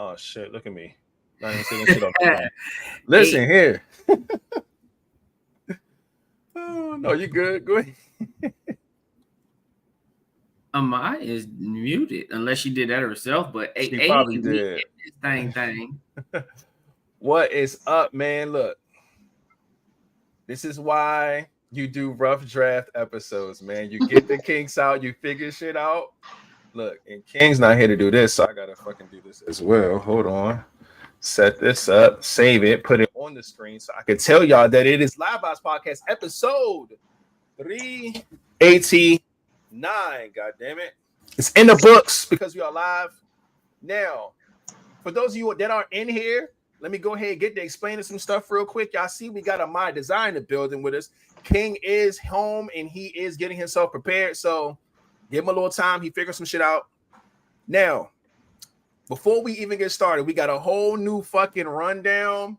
Oh shit! Look at me. Not even saying shit off the phone. Listen here. Oh no, you good? Go ahead. Amiyah is muted unless she did that herself, but she probably did. This thing. What is up, man? Look, this is why you do rough draft episodes, man. You get the kinks out, you figure shit out. Look, and King's not here to do this, so I gotta fucking do this as well. Hold on. Set this up, save it, put it on the screen so I can tell y'all that it is LiveVibezPodcast episode 389. God damn it. It's in the books because we are live. Now, for those of you that aren't in here, let me go ahead and get to explaining some stuff real quick. Y'all see we got a My Design in the building with us. King is home and he is getting himself prepared. So give him a little time. He figured some shit out. Now, before we even get started, we got a whole new fucking rundown.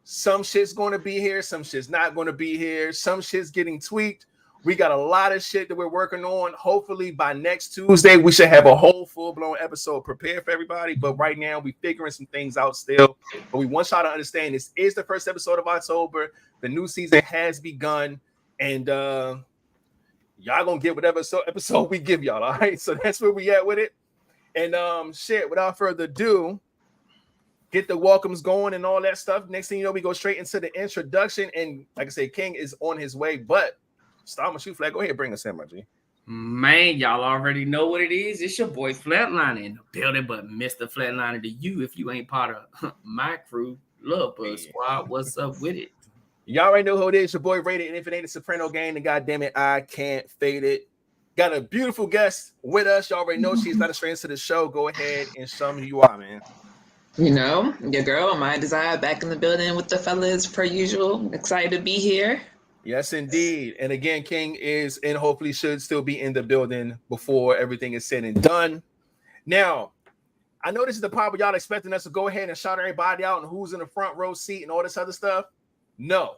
Some shit's going to be here. Some shit's not going to be here. Some shit's getting tweaked. We got a lot of shit that we're working on. Hopefully by next Tuesday, we should have a whole full-blown episode prepared for everybody. But right now, we're figuring some things out still. But we want y'all to understand this is the first episode of October. The new season has begun. And y'all going to get whatever episode we give y'all, all right? So that's where we at with it. And shit, without further ado, get the welcomes going and all that stuff. Next thing you know, we go straight into the introduction. And like I said, King is on his way. But start my shoe flag. Go ahead, bring us in, my G. Man, y'all already know what it is. It's your boy Flatliner in the building, but Mr. Flatliner to you if you ain't part of my crew. Love Buzz Squad. What's up with it? Y'all already know who it is. Your boy Rated. And if it ain't a Soprano gang, then goddamn it, I can't fade it. Got a beautiful guest with us. Y'all already know she's not a stranger to the show. Go ahead and show me who you are, man. You know, your girl, My Deziire, back in the building with the fellas per usual. Excited to be here. Yes, indeed. And again, King is and hopefully should still be in the building before everything is said and done. Now, I know this is the part where y'all expecting us to go ahead and shout everybody out and who's in the front row seat and all this other stuff. No,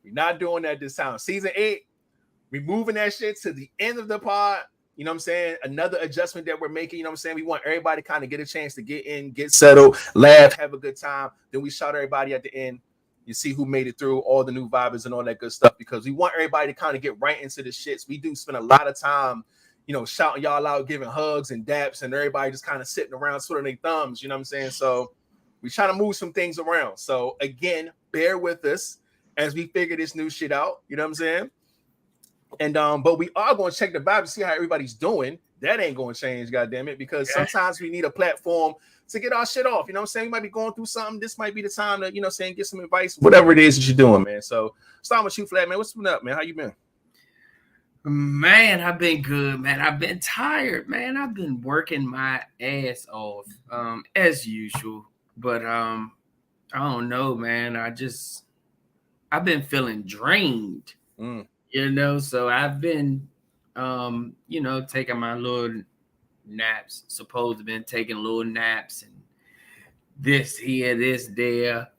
we're not doing that this time. Season 8. We're moving that shit to the end of the pod. You know what I'm saying? Another adjustment that we're making. You know what I'm saying? We want everybody to kind of get a chance to get in, get settled, laugh, have a good time. Then we shout everybody at the end. You see who made it through, all the new vibes and all that good stuff, because we want everybody to kind of get right into the shits. We do spend a lot of time, you know, shouting y'all out, giving hugs and daps, and everybody just kind of sitting around twiddling their thumbs. You know what I'm saying? So we try to move some things around. So again, bear with us as we figure this new shit out. You know what I'm saying? And but we are going to check the vibe to see how everybody's doing. That ain't going to change, goddamn it, because sometimes we need a platform to get our shit off. You know what I'm saying? We might be going through something. This might be the time to, you know, saying get some advice, whatever it is that you're doing, man. So start with you, Flat, man. What's been up, man? How you been? Man, I've been good, man. I've been tired, man. I've been working my ass off, as usual. But I don't know, man. I've been feeling drained. You know, so I've been, you know, taking my little naps, supposed to have been taking little naps and this here, this there.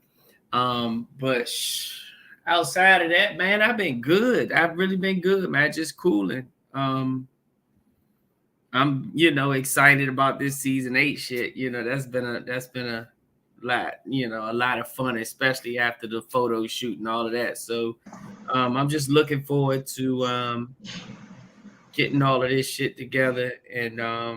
But outside of that, man, I've been good. I've really been good, man, just cooling. I'm, you know, excited about this season 8 shit. You know, that's been a lot, you know, a lot of fun, especially after the photo shoot and all of that. So I'm just looking forward to getting all of this shit together. And I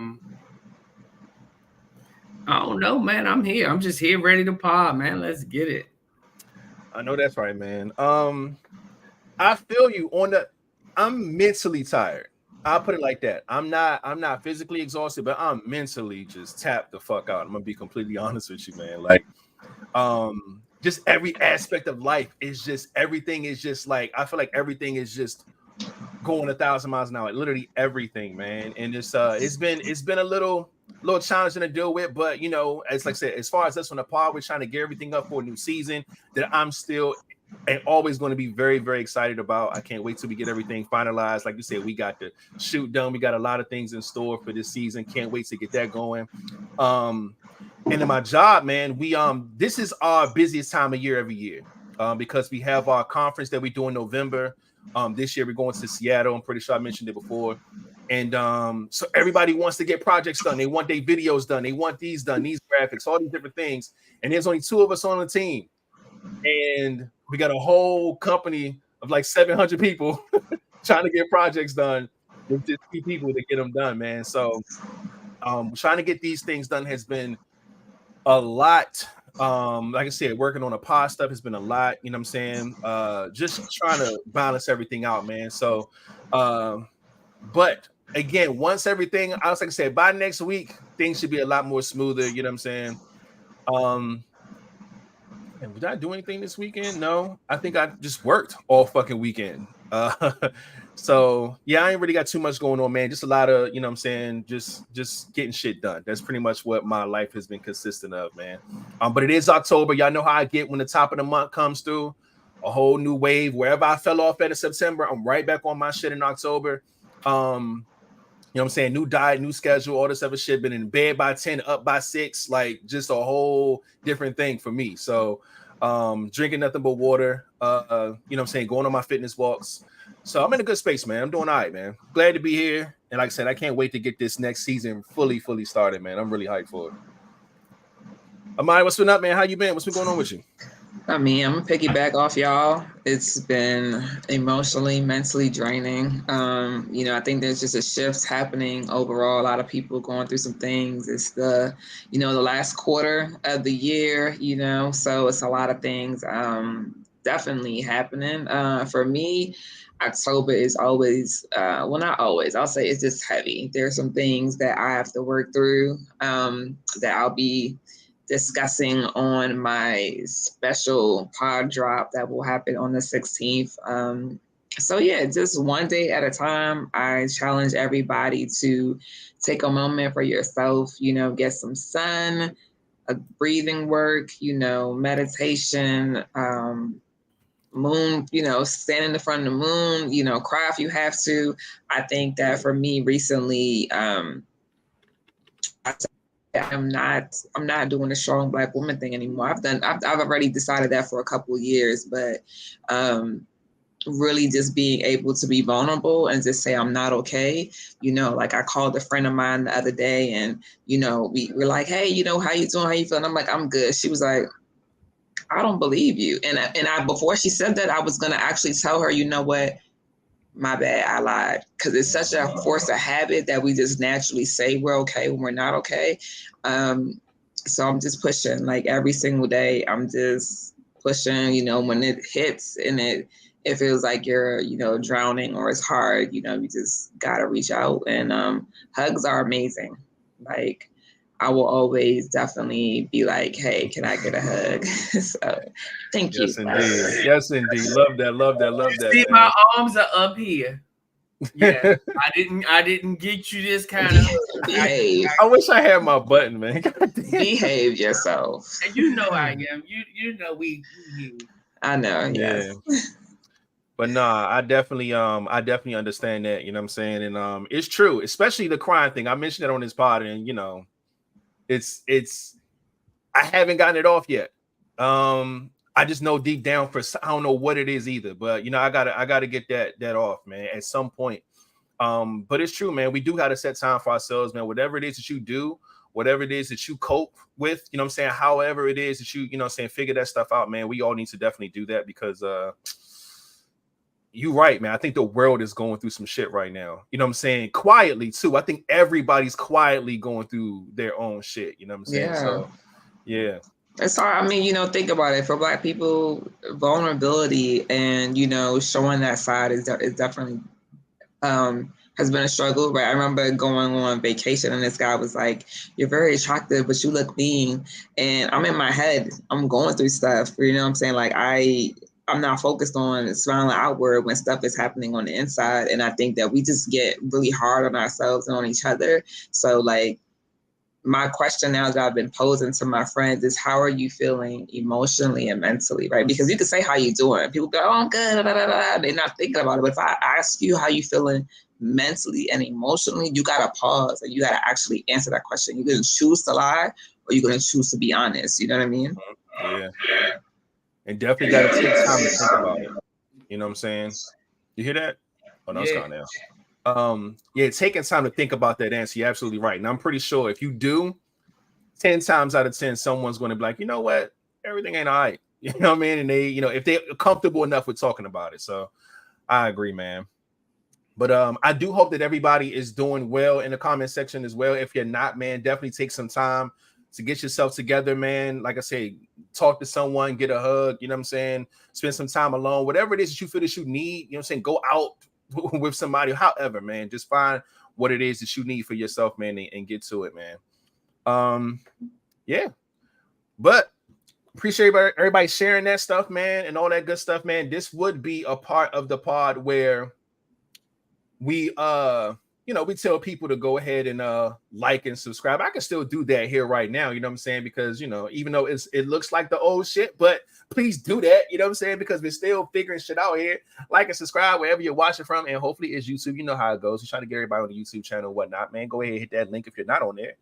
don't know, man. I'm here. I'm just here ready to pod, man. Let's get it. I know that's right, man. I feel you on the. I'm mentally tired. I'll put it like that. I'm not physically exhausted, but I'm mentally just tapped the fuck out. I'm gonna be completely honest with you, man. Like, just every aspect of life is just everything is just like I feel like everything is just going 1,000 miles an hour. Literally everything, man. And it's been a little challenging to deal with, but you know, as like I said, as far as us on the pod, we're trying to get everything up for a new season that I'm still and always going to be very, very excited about. I can't wait till we get everything finalized. Like you said, we got the shoot done. We got a lot of things in store for this season. Can't wait to get that going. And in my job, man, we this is our busiest time of year every year because we have our conference that we do in November. This year we're going to Seattle. I'm pretty sure I mentioned it before. And so everybody wants to get projects done. They want their videos done. They want these done, these graphics, all these different things. And there's only 2 of us on the team. And we got a whole company of like 700 people trying to get projects done with just 2 people to get them done, man. So trying to get these things done has been a lot. Like I said, working on the pod stuff has been a lot, you know what I'm saying? Just trying to balance everything out, man. So but again, once everything, I was like I said, by next week, things should be a lot more smoother, you know what I'm saying? And did I do anything this weekend? No, I think I just worked all fucking weekend. So yeah, I ain't really got too much going on, man. Just a lot of, you know what I'm saying, just getting shit done. That's pretty much what my life has been consistent of, man. But it is October. Y'all know how I get when the top of the month comes through. A whole new wave. Wherever I fell off at in September, I'm right back on my shit in October. You know what I'm saying? New diet, new schedule, all this other shit. Been in bed by 10, up by 6, like just a whole different thing for me. So drinking nothing but water, you know what I'm saying, going on my fitness walks. So I'm in a good space, man. I'm doing all right, man. Glad to be here. And like I said, I can't wait to get this next season fully started, man. I'm really hyped for it. Amiyah, what's been up, man? How you been? What's been going on with you? I mean, I'm gonna piggyback off y'all. It's been emotionally, mentally draining. You know, I think there's just a shift happening overall. A lot of people going through some things. It's the, you know, the last quarter of the year, you know, so it's a lot of things definitely happening. For me, October is always, well, not always, I'll say it's just heavy. There's some things that I have to work through that I'll be discussing on my special pod drop that will happen on the 16th. So yeah, just one day at a time. I challenge everybody to take a moment for yourself, you know, get some sun, a breathing work, you know, meditation, moon, you know, stand in the front of the moon, you know, cry if you have to. I think that for me recently, I'm not doing the strong Black woman thing anymore. I've already decided that for a couple of years, but really just being able to be vulnerable and just say I'm not okay. You know, like I called a friend of mine the other day and, you know, we're like, hey, you know, how you doing? How you feeling? I'm like, I'm good. She was like, I don't believe you. And I before she said that, I was gonna actually tell her, you know what? My bad, I lied. Because it's such a force of habit that we just naturally say we're okay when we're not okay. So I'm just pushing, like every single day. I'm just pushing, you know, when it hits and it feels like you're, you know, drowning or it's hard, you know, you just gotta reach out. And hugs are amazing. Like I will always definitely be like, hey, can I get a hug? So thank you. Yes, indeed. Yes, indeed. Love that. See, my arms are up here. Yeah, I didn't get you this kind of. Behave. I wish I had my button, man. Behave yourself. And you know I am. You know we. I know. Yes. Yeah. But nah, I definitely understand that. You know what I'm saying? And it's true, especially the crying thing. I mentioned it on this pod, and you know, it's I haven't gotten it off yet. I just know deep down I don't know what it is either, but you know, I gotta get that off, man, at some point. But it's true, man. We do gotta set time for ourselves, man. Whatever it is that you do, whatever it is that you cope with, you know what I'm saying? However it is that you know what I'm saying, figure that stuff out, man. We all need to definitely do that because you're right, man. I think the world is going through some shit right now. You know what I'm saying? Quietly too. I think everybody's quietly going through their own shit. You know what I'm saying? Yeah. So yeah. It's hard. I mean, you know, think about it. For Black people, vulnerability and, you know, showing that side is definitely has been a struggle, right? I remember going on vacation and this guy was like, you're very attractive, but you look mean. And I'm in my head, I'm going through stuff, you know what I'm saying? Like I'm not focused on smiling outward when stuff is happening on the inside. And I think that we just get really hard on ourselves and on each other. So like, my question now that I've been posing to my friends is, how are you feeling emotionally and mentally, right? Because you can say how you doing. People go, oh, I'm good. Da, da, da. They're not thinking about it. But if I ask you how you feeling mentally and emotionally, you got to pause and you got to actually answer that question. You're going to choose to lie or you're going to choose to be honest. You know what I mean? Yeah. And definitely got to take time to think about it. You know what I'm saying? You hear that? Oh, no, it's gone now. Yeah, taking time to think about that answer. You're absolutely right. And I'm pretty sure if you do, 10 times out of 10, someone's going to be like, you know what? Everything ain't all right. You know what I mean? And they, if they're comfortable enough with talking about it. So I agree, man. But I do hope that everybody is doing well in the comment section as well. If you're not, man, definitely take some time to get yourself together, man. Like I say, talk to someone, get a hug, you know what I'm saying? Spend some time alone, whatever it is that you feel that you need, you know what I'm saying? Go out with somebody, however, man. Just find what it is that you need for yourself, man, and get to it, man. Yeah. But appreciate everybody sharing that stuff, man, and all that good stuff, man. This would be a part of the pod where we we tell people to go ahead and like and subscribe. I can still do that here right now, you know what I'm saying? Because even though it looks like the old shit, but please do that, you know what I'm saying? Because we're still figuring shit out here. Like and subscribe wherever you're watching from, and hopefully it's YouTube. You know how it goes. We're trying to get everybody on the YouTube channel and whatnot, man. Go ahead and hit that link if you're not on there.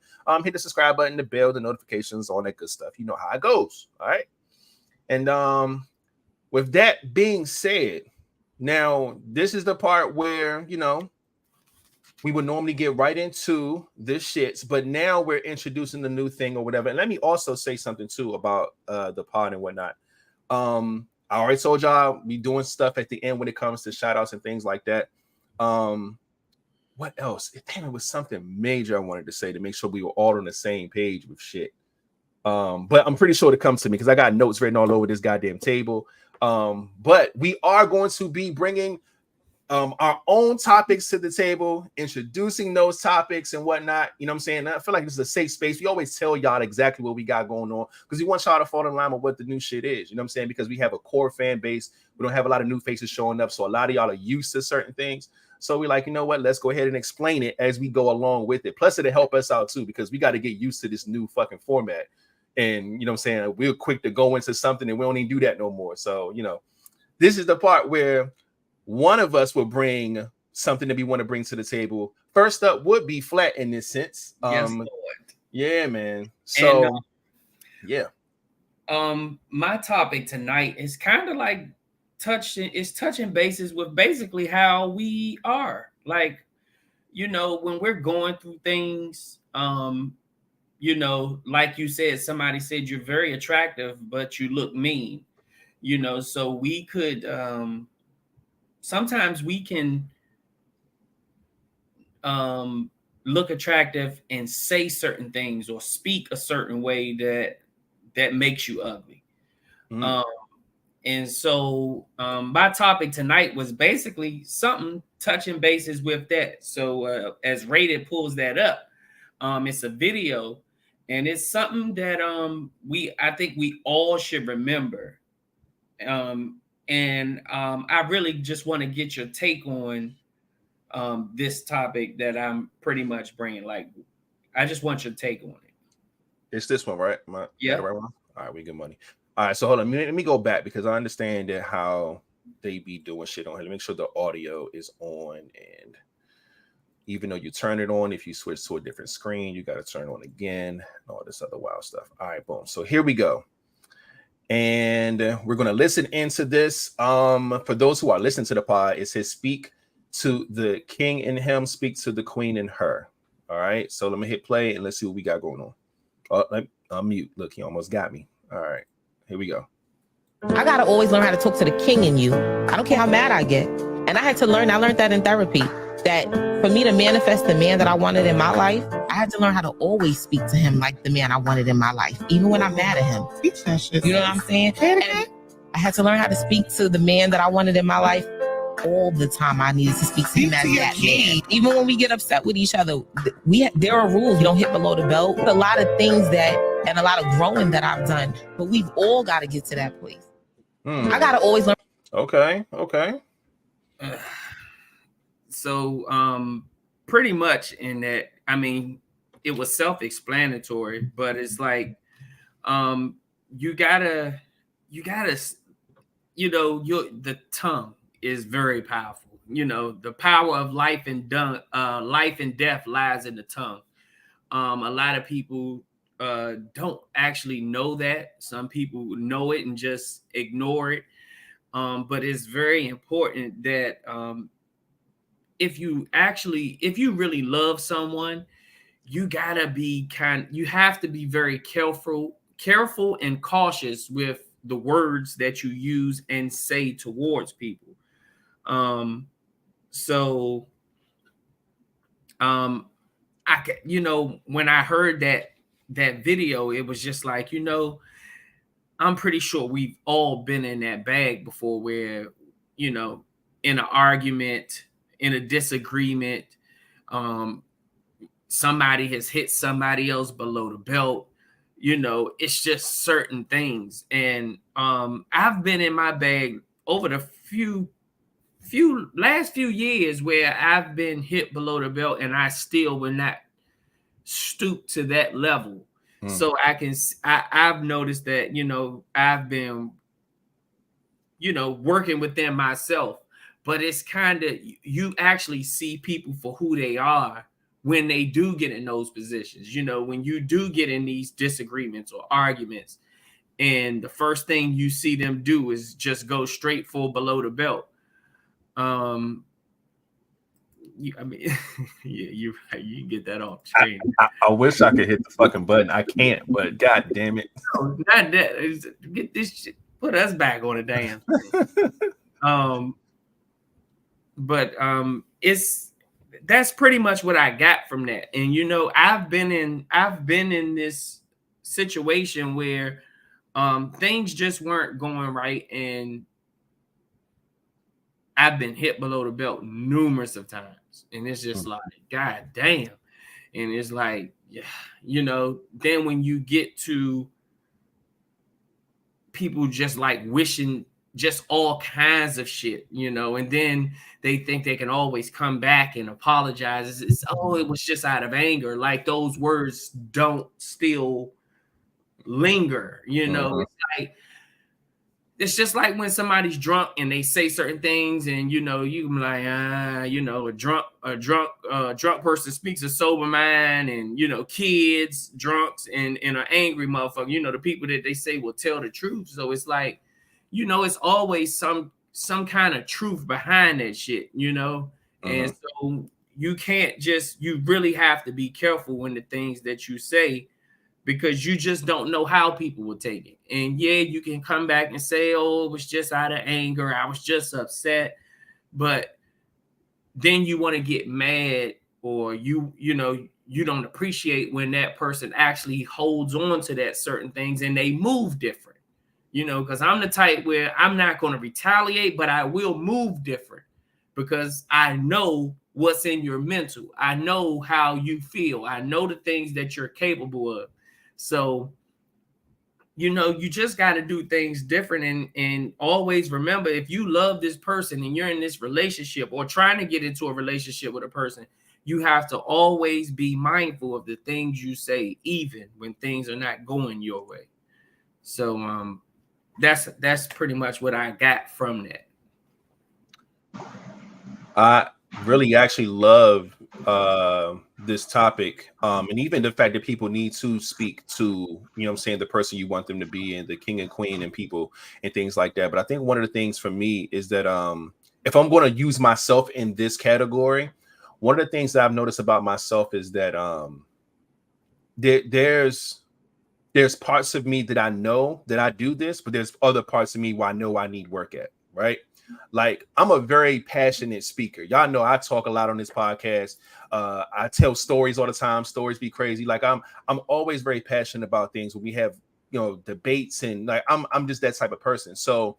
Hit the subscribe button, the bell, the notifications, all that good stuff. You know how it goes. All right. And with that being said, now this is the part where we would normally get right into this shits, but now we're introducing the new thing or whatever. And let me also say something too about the pod and whatnot. I already told y'all we doing stuff at the end when it comes to shout outs and things like that. What else? It was something major I wanted to say to make sure we were all on the same page with shit. But I'm pretty sure it comes to me because I got notes written all over this goddamn table. But we are going to be bringing our own topics to the table, introducing those topics and whatnot. You know what I'm saying? I feel like this is a safe space. We always tell y'all exactly what we got going on because we want y'all to fall in line with what the new shit is. You know what I'm saying? Because we have a core fan base. We don't have a lot of new faces showing up. So a lot of y'all are used to certain things. So we're like, you know what? Let's go ahead and explain it as we go along with it. Plus, it'll help us out too because we got to get used to this new fucking format. And you know what I'm saying? We're quick to go into something and we don't even do that no more. So, this is the part where one of us will bring something that we want to bring to the table. First up would be Flat in this sense. Yes, Lord. Yeah, man. So, yeah. My topic tonight is kind of like touching bases with basically how we are. Like, when we're going through things, like you said, somebody said you're very attractive, but you look mean, so we could, sometimes we can look attractive and say certain things or speak a certain way that makes you ugly. And so my topic tonight was basically something touching bases with that. So as Rated pulls that up, it's a video and it's something that I think we all should remember. And I really just want to get your take on this topic that I'm pretty much bringing. Like, I just want your take on it. It's this one, right? Yeah. Right one? All right, we get money. All right, so hold on. Let me go back because I understand that how they be doing shit on here. Make sure the audio is on, and even though you turn it on, if you switch to a different screen, you got to turn it on again and all this other wild stuff. All right, boom. So here we go. And we're going to listen into this. For those who are listening to the pod, it says speak to the king in him, speak to the queen in her. All right. So let me hit play and let's see what we got going on. Oh, let me unmute. Look, he almost got me. All right. Here we go. I got to always learn how to talk to the king in you. I don't care how mad I get. And I learned that in therapy, that for me to manifest the man that I wanted in my life, I had to learn how to always speak to him like the man I wanted in my life, even when I'm mad at him. You know what I'm saying? And I had to learn how to speak to the man that I wanted in my life all the time. I needed to speak to him as that man. Even when we get upset with each other, there are rules. You don't hit below the belt. A lot of things and a lot of growing that I've done, but we've all got to get to that place. I got to always learn. Okay. So pretty much in that, I mean, it was self-explanatory, but it's like you gotta the tongue is very powerful. The power of life and death lies in the tongue. A lot of people don't actually know that. Some people know it and just ignore it. But it's very important that if you really love someone, you have to be very careful and cautious with the words that you use and say towards people. So when I heard that video, it was just like, I'm pretty sure we've all been in that bag before, where, in an argument, in a disagreement, somebody has hit somebody else below the belt. It's just certain things. And I've been in my bag over the last few years where I've been hit below the belt, and I still will not stoop to that level. So I've noticed that, I've been, working within myself. But it's kind of, you actually see people for who they are when they do get in those positions. When you do get in these disagreements or arguments, and the first thing you see them do is just go straight for below the belt. You can get that off screen. I wish I could hit the fucking button. I can't, but god damn it. No, not that. Get this shit. Put us back on the damn thing. That's pretty much what I got from that. And I've been in this situation where things just weren't going right, and I've been hit below the belt numerous of times, and it's just like, god damn. And it's like, then when you get to people just like wishing just all kinds of shit, and then they think they can always come back and apologize. It was just out of anger. Like, those words don't still linger, It's just like when somebody's drunk and they say certain things, and you can be like, a drunk person speaks a sober mind, and kids, drunks, and an angry motherfucker, the people that they say will tell the truth. So it's like, it's always some kind of truth behind that shit, and so you really have to be careful when the things that you say, because you just don't know how people will take it. And yeah, you can come back and say, oh, it was just out of anger, I was just upset. But then you want to get mad, or you don't appreciate when that person actually holds on to that certain things and they move different. Because I'm the type where I'm not going to retaliate, but I will move different, because I know what's in your mental. I know how you feel. I know the things that you're capable of. So, you just got to do things different, and always remember, if you love this person and you're in this relationship or trying to get into a relationship with a person, you have to always be mindful of the things you say, even when things are not going your way. So, that's pretty much what I got from that. I really actually love this topic, and even the fact that people need to speak to, the person you want them to be, and the king and queen and people and things like that. But I think one of the things for me is that if I'm going to use myself in this category, one of the things that I've noticed about myself is that there's parts of me that I know that I do this, but there's other parts of me where I know I need work at, right? Like, I'm a very passionate speaker. Y'all know I talk a lot on this podcast. I tell stories all the time. Stories be crazy. Like, I'm always very passionate about things. When we have, debates, and like, I'm just that type of person. So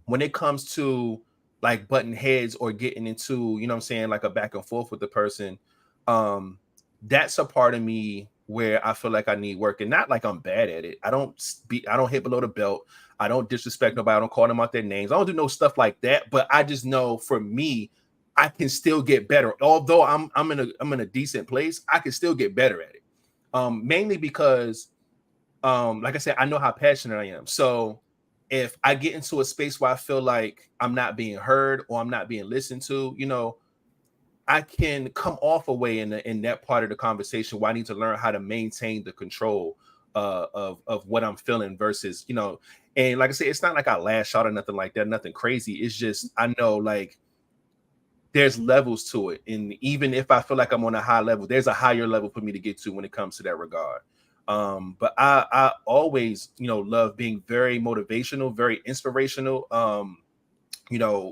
when it comes to like butting heads or getting into, like a back and forth with the person, that's a part of me where I feel like I need work, and not like I'm bad at it. I don't hit below the belt. I don't disrespect nobody. I don't call them out their names. I don't do no stuff like that. But I just know, for me, I can still get better. Although I'm in a decent place, I can still get better at it. Mainly because, like I said, I know how passionate I am. So if I get into a space where I feel like I'm not being heard or I'm not being listened to, I can come off away in that part of the conversation where I need to learn how to maintain the control of what I'm feeling versus, and like I said, it's not like I lash out or nothing like that, nothing crazy. It's just, I know, like, there's levels to it. And even if I feel like I'm on a high level, there's a higher level for me to get to when it comes to that regard. But I always, love being very motivational, very inspirational.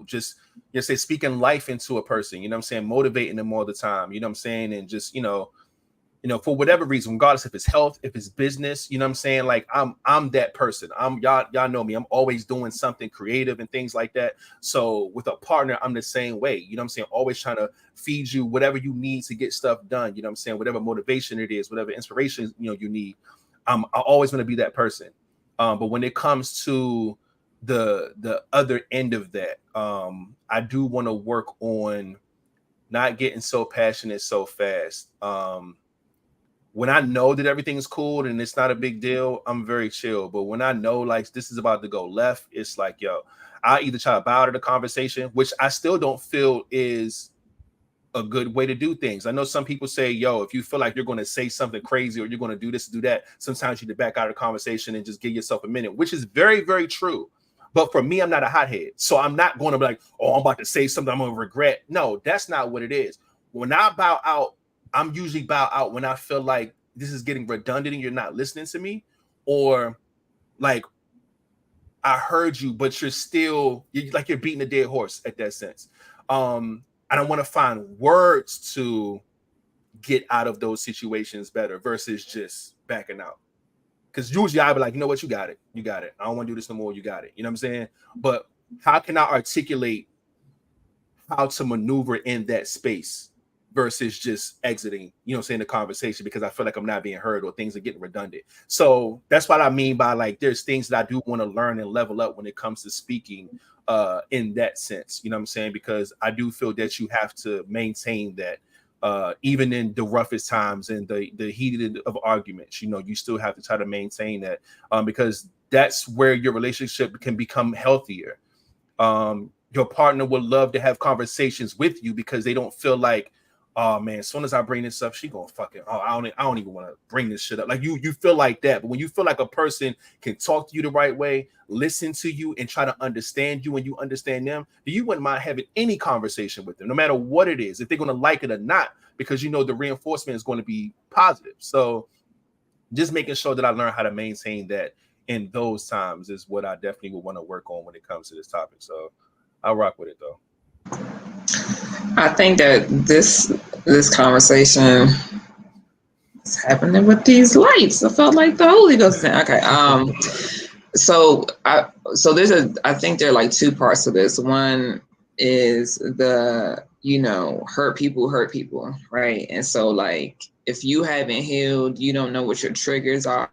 Just say speaking life into a person, you know what I'm saying? Motivating them all the time, you know what I'm saying? And just, for whatever reason, regardless if it's health, if it's business, you know what I'm saying? Like I'm that person. Y'all know me. I'm always doing something creative and things like that. So with a partner, I'm the same way. You know what I'm saying? Always trying to feed you whatever you need to get stuff done. You know what I'm saying? Whatever motivation it is, whatever inspiration you need. I always want to be that person. But when it comes to the other end of that, I do want to work on not getting so passionate so fast. When I know that everything is cool and it's not a big deal, I'm very chill. But when I know like this is about to go left, it's like, yo, I either try to bow to the conversation, which I still don't feel is a good way to do things. I know some people say, yo, if you feel like you're going to say something crazy or you're going to do this, do that, sometimes you need to back out of the conversation and just give yourself a minute, which is very, very true. But for me, I'm not a hothead. So I'm not going to be like, oh, I'm about to say something I'm going to regret. No, that's not what it is. When I bow out, I'm usually bow out when I feel like this is getting redundant and you're not listening to me, or like I heard you, but you're beating a dead horse at that sense. I don't want to find words to get out of those situations better versus just backing out. Because usually I'll be like, you know what, you got it. I don't want to do this no more. You got it. You know what I'm saying? But how can I articulate how to maneuver in that space versus just exiting, the conversation because I feel like I'm not being heard or things are getting redundant. So that's what I mean by like, there's things that I do want to learn and level up when it comes to speaking in that sense, you know what I'm saying? Because I do feel that you have to maintain that even in the roughest times and the heated of arguments, you still have to try to maintain that because that's where your relationship can become healthier. Your partner would love to have conversations with you because they don't feel like, oh man, as soon as I bring this up, she gonna fucking, I don't even want to bring this shit up. Like you feel like that. But when you feel like a person can talk to you the right way, listen to you and try to understand you and you understand them, then you wouldn't mind having any conversation with them, no matter what it is, if they're gonna like it or not, because the reinforcement is going to be positive. So just making sure that I learn how to maintain that in those times is what I definitely would want to work on when it comes to this topic. So I'll rock with it though. I think that this conversation is happening with these lights. I felt like the Holy Ghost. Okay. So I think there are like two parts to this. One is the, hurt people, right? And so like, if you haven't healed, you don't know what your triggers are.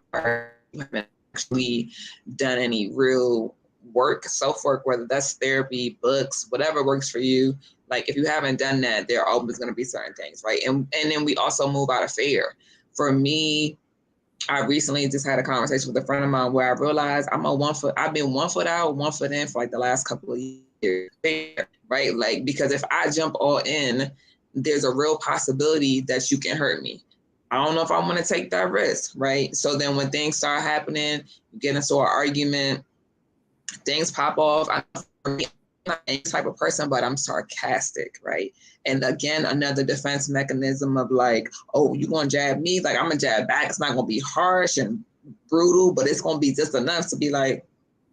You haven't actually done any real work, self-work, whether that's therapy, books, whatever works for you. Like if you haven't done that, there are always going to be certain things, right? And then we also move out of fear. For me, I recently just had a conversation with a friend of mine where I realized I've been 1 foot out, 1 foot in for like the last couple of years, right? Like, because if I jump all in, there's a real possibility that you can hurt me. I don't know if I want to take that risk, right? So then when things start happening, you get into an argument, things pop off. I'm not any type of person, but I'm sarcastic, right? And again, another defense mechanism of like, oh, you gonna jab me? Like I'm gonna jab back. It's not gonna be harsh and brutal, but it's gonna be just enough to be like,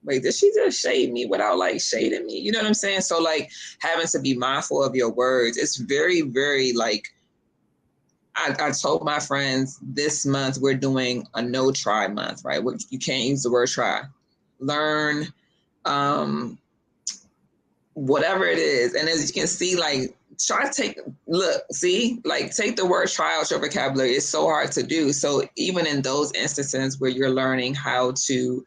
wait, did she just shade me without like shading me? You know what I'm saying? So like having to be mindful of your words. It's very, very like, I told my friends this month we're doing a no try month, right? You can't use the word try. Learn whatever it is. And as you can see, like take the word try out your vocabulary. It's so hard to do. So even in those instances where you're learning how to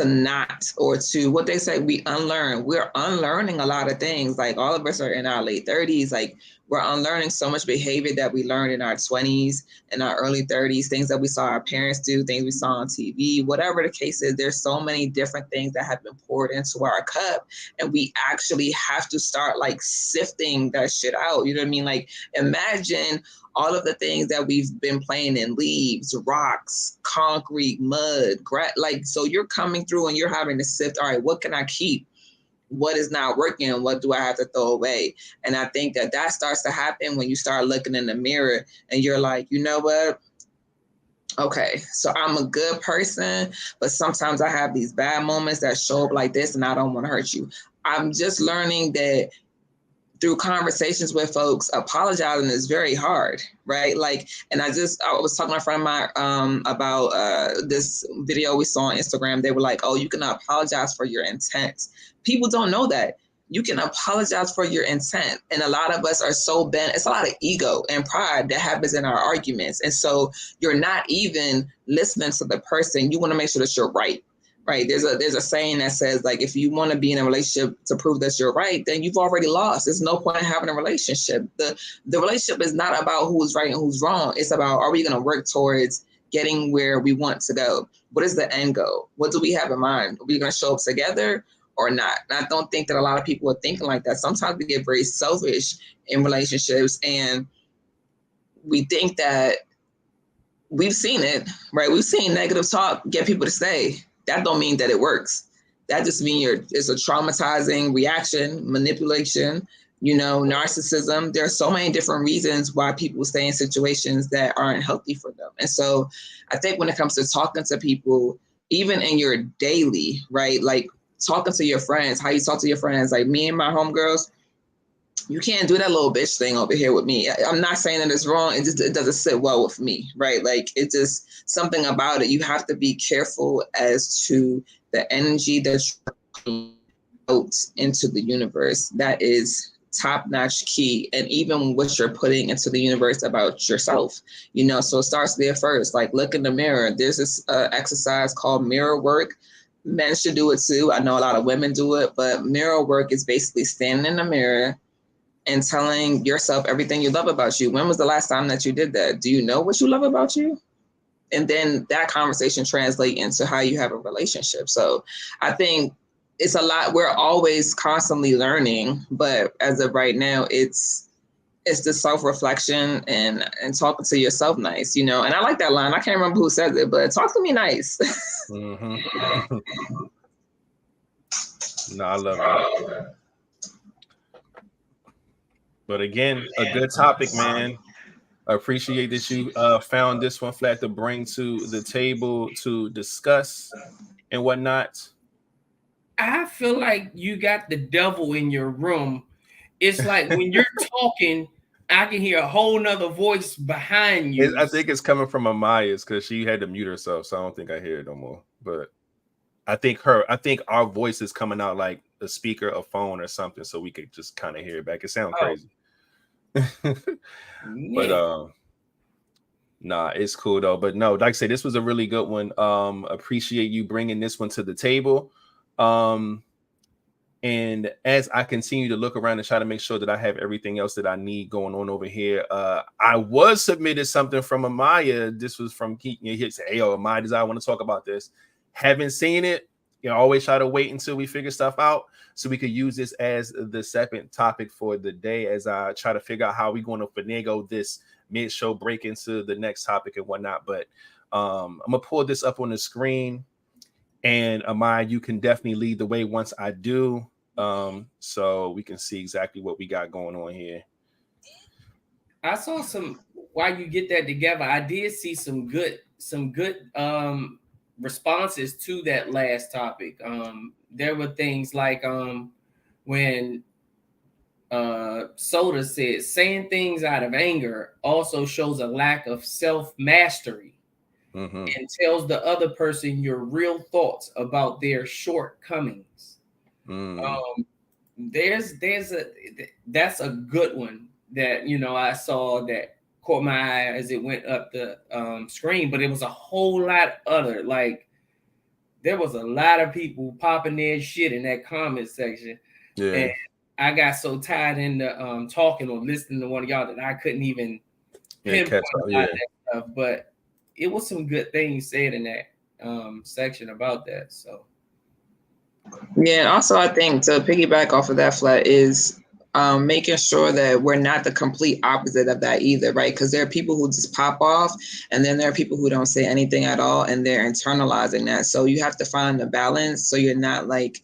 not, or to what they say, we're unlearning a lot of things. Like all of us are in our late 30s. Like we're unlearning so much behavior that we learned in our 20s and our early 30s, things that we saw our parents do, things we saw on TV, whatever the case is. There's so many different things that have been poured into our cup, and we actually have to start like sifting that shit out. You know what I mean? Like imagine all of the things that we've been playing in leaves, rocks, concrete, mud, so you're coming through and you're having to sift, all right, what can I keep? what is not working and what do I have to throw away? And I think that starts to happen when you start looking in the mirror and you're like, you know what? Okay, so I'm a good person, but sometimes I have these bad moments that show up like this and I don't want to hurt you. I'm just learning that through conversations with folks, apologizing is very hard, right? Like, and I was talking to a friend of mine about this video we saw on Instagram. They were like, oh, you can apologize for your intent. People don't know that. You can apologize for your intent. And a lot of us are so bent. It's a lot of ego and pride that happens in our arguments. And so you're not even listening to the person. You want to make sure that you're right. Right. There's a saying that says, like, if you want to be in a relationship to prove that you're right, then you've already lost. There's no point in having a relationship. The relationship is not about who's right and who's wrong. It's about, are we going to work towards getting where we want to go? What is the end goal? What do we have in mind? Are we going to show up together or not? And I don't think that a lot of people are thinking like that. Sometimes we get very selfish in relationships and we think that we've seen it, right? We've seen negative talk get people to stay. That don't mean that it works. That just means it's a traumatizing reaction, manipulation, narcissism. There are so many different reasons why people stay in situations that aren't healthy for them. And so I think when it comes to talking to people, even in your daily, right? Like talking to your friends, how you talk to your friends, like me and my homegirls, you can't do that little bitch thing over here with me. I'm not saying that it's wrong. It doesn't sit well with me, right? Like it's just something about it. You have to be careful as to the energy that you're putting out into the universe. That is top-notch key. And even what you're putting into the universe about yourself, so it starts there first. Like look in the mirror. There's this exercise called mirror work. Men should do it too. I know a lot of women do it, but mirror work is basically standing in the mirror and telling yourself everything you love about you. When was the last time that you did that? Do you know what you love about you? And then that conversation translates into how you have a relationship. So I think it's a lot. We're always constantly learning, but as of right now, it's the self-reflection and talking to yourself nice, And I like that line. I can't remember who says it, but talk to me nice. Mm-hmm. No, I love that. But again, a good topic, man. I appreciate that you found this one flat to bring to the table to discuss and whatnot. I feel like you got the devil in your room. It's like when you're talking, I can hear a whole nother voice behind you. I think it's coming from Amiyah's because she had to mute herself, so I don't think I hear it no more. But I think our voice is coming out like a speaker, a phone, or something, so we could just kind of hear it back. It sounds crazy. But nah, it's cool though. But no, like I said, this was a really good one. Appreciate you bringing this one to the table. And as I continue to look around and try to make sure that I have everything else that I need going on over here, I was submitted something from Amiyah. This was from 𝐿𝐻𝐻. He said, "Hey, yo, Amiyah, Deziire, I want to talk about this. Haven't seen it. Always try to wait until we figure stuff out so we could use this as the second topic for the day as I try to figure out how we're going to finagle this mid-show break into the next topic and whatnot. But I'm going to pull this up on the screen. And Amiyah, you can definitely lead the way once I do, so we can see exactly what we got going on here. I saw while you get that together, I did see some good responses to that last topic. There were things like when Soda said, saying things out of anger also shows a lack of self-mastery. Mm-hmm. And tells the other person your real thoughts about their shortcomings. That's a good one that I saw that caught my eye as it went up the screen, but it was a whole lot other. Like there was a lot of people popping their shit in that comment section. Yeah. And I got so tired in the talking or listening to one of y'all that I couldn't even pinpoint that stuff. But it was some good things said in that section about that. So, yeah. And also, I think to piggyback off of that, Flat, is making sure that we're not the complete opposite of that either, right? Because there are people who just pop off, and then there are people who don't say anything at all, and they're internalizing that. So you have to find the balance so you're not like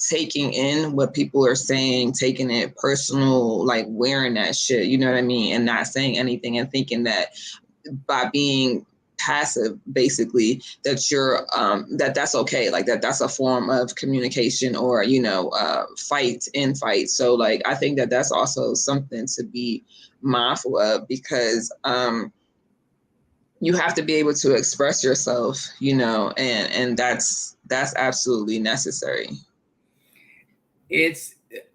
taking in what people are saying, taking it personal, like wearing that shit, you know what I mean? And not saying anything and thinking that by being passive, basically, that you're that's okay, like that's a form of communication or, you know, fight. So like I think that that's also something to be mindful of, because you have to be able to express yourself, you know, and that's absolutely necessary.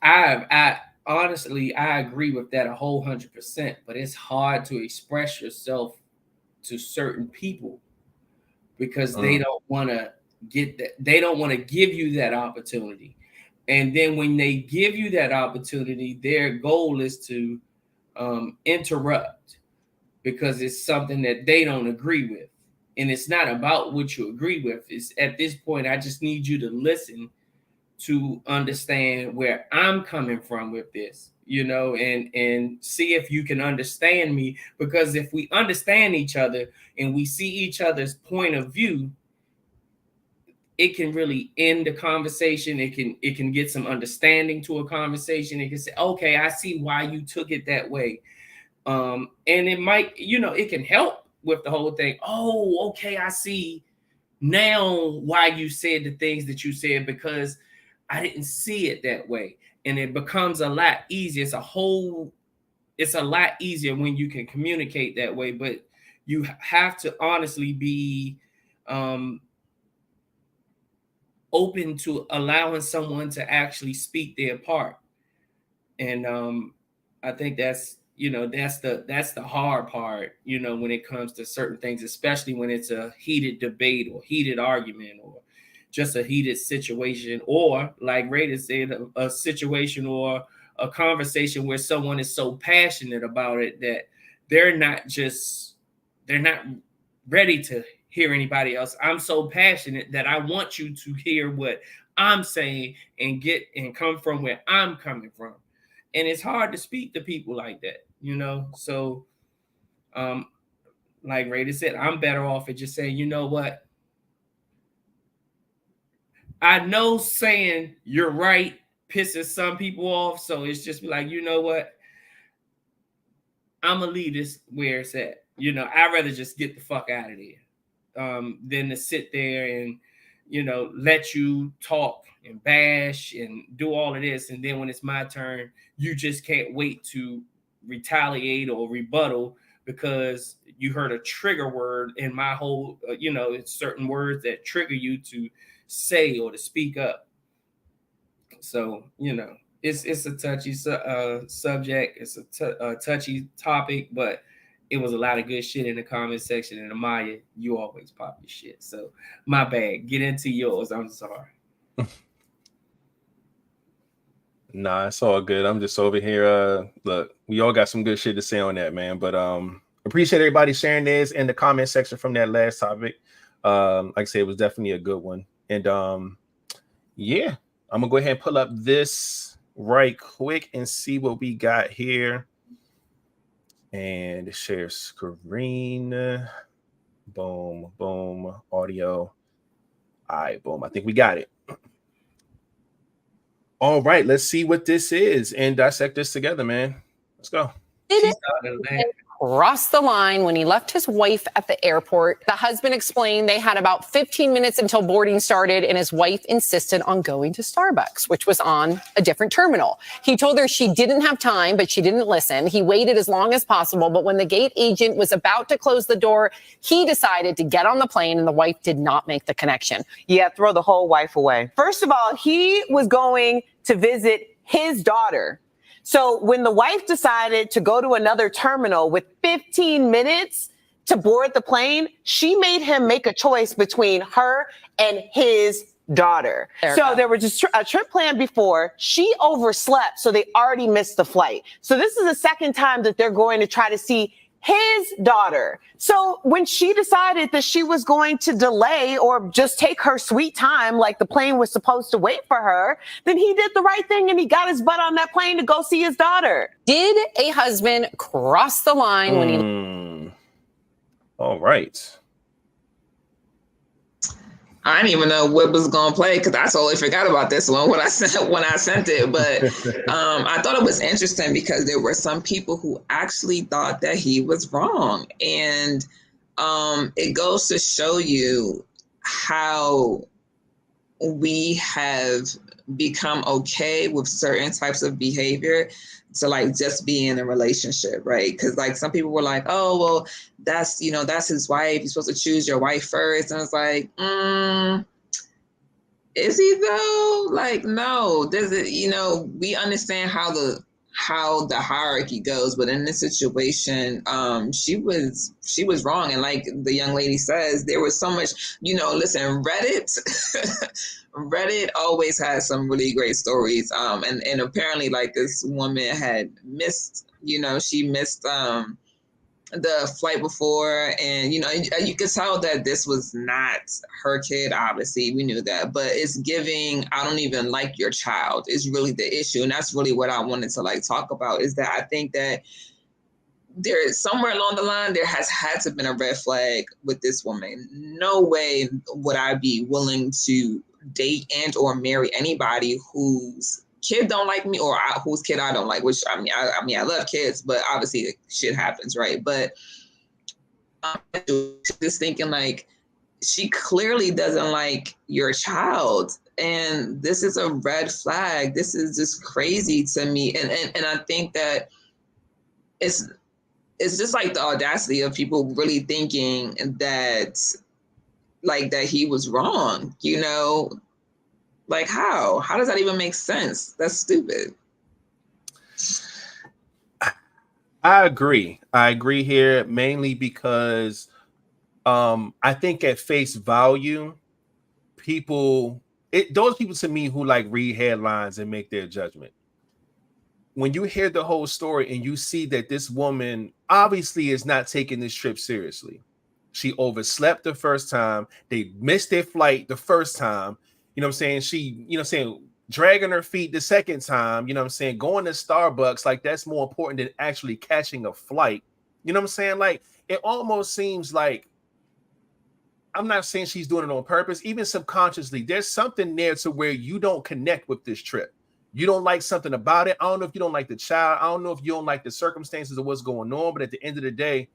I honestly, I agree with that 100%, but it's hard to express yourself to certain people because they don't want to get that. They don't want to give you that opportunity. And then when they give you that opportunity, their goal is to interrupt because it's something that they don't agree with. And it's not about what you agree with. It's at this point, I just need you to listen to understand where I'm coming from with this, you know, and see if you can understand me. Because if we understand each other and we see each other's point of view, it can really end the conversation. It can get some understanding to a conversation. It can say, okay, I see why you took it that way. And it might, you know, it can help with the whole thing. Oh, okay, I see now why you said the things that you said, because I didn't see it that way. And it becomes a lot easier. It's a lot easier when you can communicate that way, but you have to honestly be open to allowing someone to actually speak their part. And I think that's, you know, that's the hard part, you know, when it comes to certain things, especially when it's a heated debate or heated argument or just a heated situation, or like Raider said, a situation or a conversation where someone is so passionate about it that they're not ready to hear anybody else. I'm so passionate that I want you to hear what I'm saying and come from where I'm coming from. And it's hard to speak to people like that, you know? So, like Raider said, I'm better off at just saying, you know what? I know saying you're right pisses some people off. So it's just like, you know what? I'm going to leave this where it's at. You know, I'd rather just get the fuck out of there than to sit there and, you know, let you talk and bash and do all of this. And then when it's my turn, you just can't wait to retaliate or rebuttal because you heard a trigger word in my whole, you know, it's certain words that trigger you to say or to speak up. So, you know, it's a touchy subject. It's a touchy topic, but it was a lot of good shit in the comment section. And Amiyah, you always pop your shit. So my bad. Get into yours. I'm sorry. Nah, it's all good. I'm just over here. Look, we all got some good shit to say on that, man. But appreciate everybody sharing this in the comment section from that last topic. Like I said, it was definitely a good one. And yeah, I'm gonna go ahead and pull up this right quick and see what we got here. And share screen. Boom, boom, audio. All right, boom. I think we got it. All right, let's see what this is and dissect this together, man. Let's go. Crossed the line when he left his wife at the airport. The husband explained they had about 15 minutes until boarding started, and his wife insisted on going to Starbucks, which was on a different terminal. He told her she didn't have time, but she didn't listen. He waited as long as possible, but when the gate agent was about to close the door, he decided to get on the plane, and the wife did not make the connection. Yeah, throw the whole wife away. First of all, he was going to visit his daughter. So when the wife decided to go to another terminal with 15 minutes to board the plane, she made him make a choice between her and his daughter. There was just a trip planned before. She overslept, so they already missed the flight. So this is the second time that they're going to try to see his daughter. So when she decided that she was going to delay or just take her sweet time, like the plane was supposed to wait for her, then he did the right thing and he got his butt on that plane to go see his daughter. Did a husband cross the line when he... All right. I didn't even know what was gonna play because I totally forgot about this one when I sent it. But I thought it was interesting because there were some people who actually thought that he was wrong, and it goes to show you how we have become okay with certain types of behavior to like just be in a relationship, right? Because like some people were like, oh well, that's his wife, you're supposed to choose your wife first, and it's like, is he though? Like, no, does it, we understand how the hierarchy goes, but in this situation, she was wrong. And like the young lady says, there was so much, listen, Reddit always has some really great stories. And apparently like this woman had missed, she missed the flight before, and you could tell that this was not her kid. Obviously we knew that, but it's giving I don't even like your child is really the issue. And that's really what I wanted to like talk about, is that I think that there is somewhere along the line there has had to been a red flag with this woman. No way would I be willing to date and or marry anybody whose kid don't like me, or whose kid I don't like, which I mean I love kids, but obviously shit happens, right? But just thinking like, she clearly doesn't like your child, and this is a red flag. This is just crazy to me, and I think that it's just like the audacity of people really thinking that like that he was wrong, Like how does that even make sense? That's stupid. I agree here, mainly because I think at face value, those people to me who like read headlines and make their judgment. When you hear the whole story and you see that this woman obviously is not taking this trip seriously. She overslept the first time. They missed their flight the first time. You know what I'm saying? She, dragging her feet the second time, going to Starbucks, like that's more important than actually catching a flight. You know what I'm saying? Like it almost seems like, I'm not saying she's doing it on purpose, even subconsciously, there's something there to where you don't connect with this trip. You don't like something about it. I don't know if you don't like the child. I don't know if you don't like the circumstances of what's going on, but at the end of the day,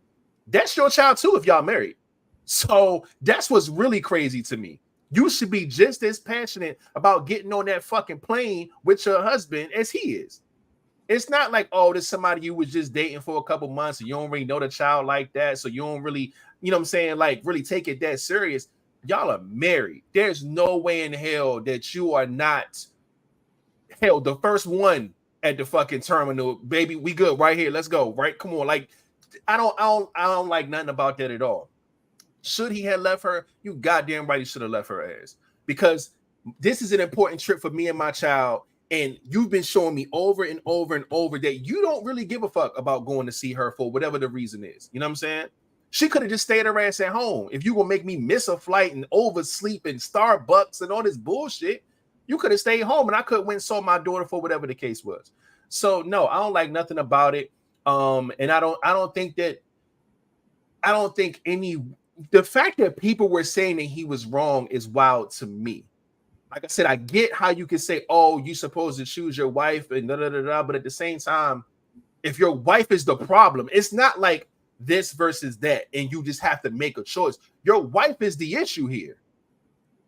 that's your child too if y'all married. So that's what's really crazy to me. You should be just as passionate about getting on that fucking plane with your husband as he is. It's not like, oh, this is somebody you was just dating for a couple months and you don't really know the child like that, so you don't really, like really take it that serious. Y'all are married. There's no way in hell that you are not, hell, the first one at the fucking terminal. Baby, we good right here. Let's go. Right? Come on. Like, I don't like nothing about that at all. Should he have left her? You goddamn right he should have left her ass, because this is an important trip for me and my child. And you've been showing me over and over and over that you don't really give a fuck about going to see her for whatever the reason is. You know what I'm saying? She could have just stayed her ass at home. If you will make me miss a flight and oversleep in Starbucks and all this bullshit, you could have stayed home and I could have went and saw my daughter for whatever the case was. So no, I don't like nothing about it. And I don't think the fact that people were saying that he was wrong is wild to me. Like I said, I get how you can say, oh, you're supposed to choose your wife and da da da da, but at the same time, if your wife is the problem, it's not like this versus that, and you just have to make a choice. Your wife is the issue here.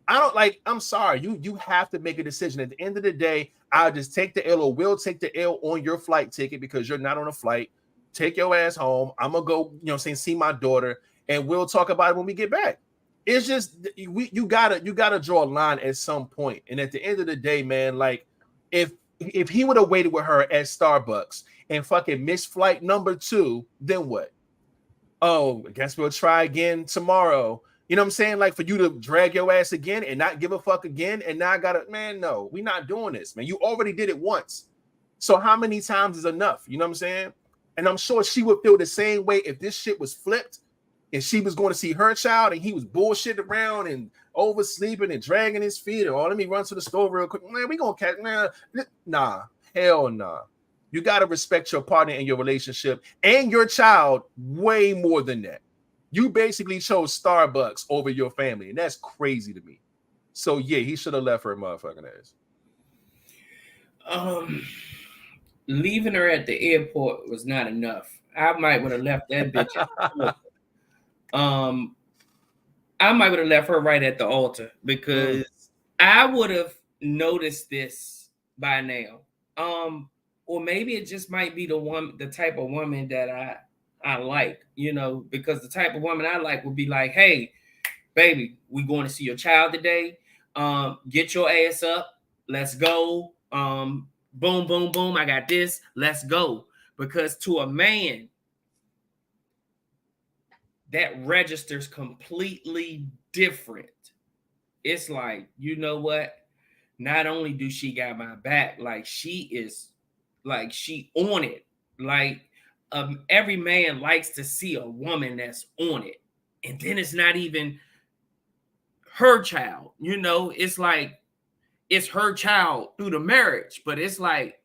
I'm sorry, you have to make a decision. At the end of the day, I'll just take the L, or will take the L on your flight ticket because you're not on a flight. Take your ass home. I'm gonna go, see my daughter, and we'll talk about it when we get back. It's just you gotta draw a line at some point. And at the end of the day, man, like if he would have waited with her at Starbucks and fucking missed flight number 2, then what? Oh, I guess we'll try again tomorrow. You know what I'm saying? Like for you to drag your ass again and not give a fuck again, and now I gotta, man, no, we're not doing this, man. You already did it once. So how many times is enough? You know what I'm saying? And I'm sure she would feel the same way if this shit was flipped. And she was going to see her child and he was bullshitting around and oversleeping and dragging his feet. Or let me run to the store real quick. Man, we going to catch, man. Nah, hell nah. You got to respect your partner in your relationship and your child way more than that. You basically chose Starbucks over your family. And that's crazy to me. So yeah, he should have left her motherfucking ass. Leaving her at the airport was not enough. I might would have left that bitch at the altar. I might would have left her right at the altar because I would have noticed this by now. Or maybe it just might be the type of woman that I like, you know, because the type of woman I like would be like, hey, baby, we going to see your child today. Get your ass up. Let's go. Boom, boom, boom. I got this. Let's go. Because to a man, that registers completely different. It's like, you know what? Not only do she got my back, like she on it. Like every man likes to see a woman that's on it. And then it's not even her child, you know, it's like it's her child through the marriage, but it's like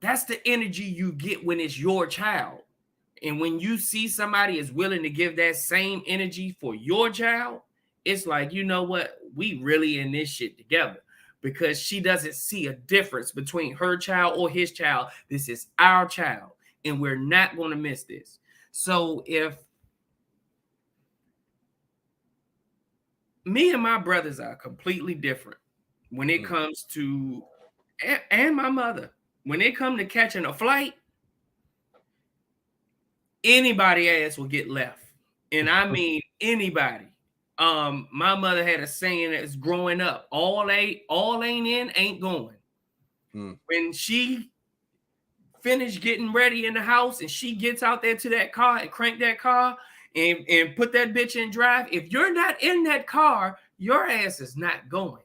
that's the energy you get when it's your child. And when you see somebody is willing to give that same energy for your child, it's like, you know what? We really in this shit together, because she doesn't see a difference between her child or his child. This is our child, and we're not going to miss this. So if me and my brothers are completely different when it comes to, and my mother, when it comes to catching a flight, anybody ass will get left. And I mean anybody. My mother had a saying that's growing up, all ain't in, ain't going. When she finished getting ready in the house and she gets out there to that car and crank that car and put that bitch in drive, if you're not in that car, your ass is not going.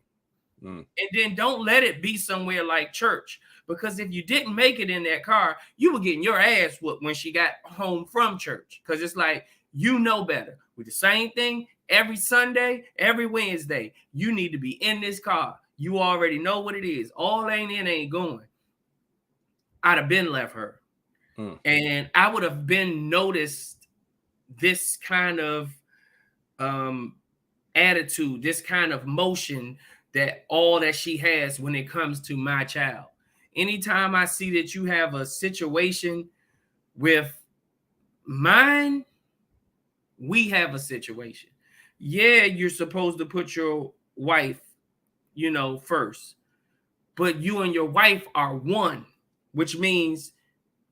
And then don't let it be somewhere like church, because if you didn't make it in that car, you were getting your ass whooped when she got home from church, because it's like, you know better. With the same thing every Sunday, every Wednesday, you need to be in this car. You already know what it is. All ain't in, ain't going. I'd have been left her. And I would have been noticed this kind of attitude, this kind of motion, that all that she has when it comes to my child. Anytime I see that you have a situation with mine, we have a situation. Yeah, you're supposed to put your wife, you know, first, but you and your wife are one, which means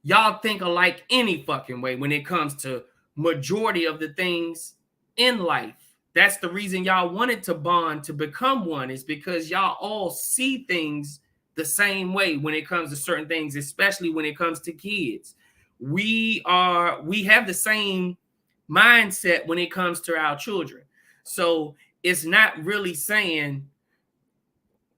y'all think alike any fucking way when it comes to majority of the things in life. That's the reason y'all wanted to bond, to become one, is because y'all all see things the same way when it comes to certain things, especially when it comes to kids. We have the same mindset when it comes to our children. So it's not really saying,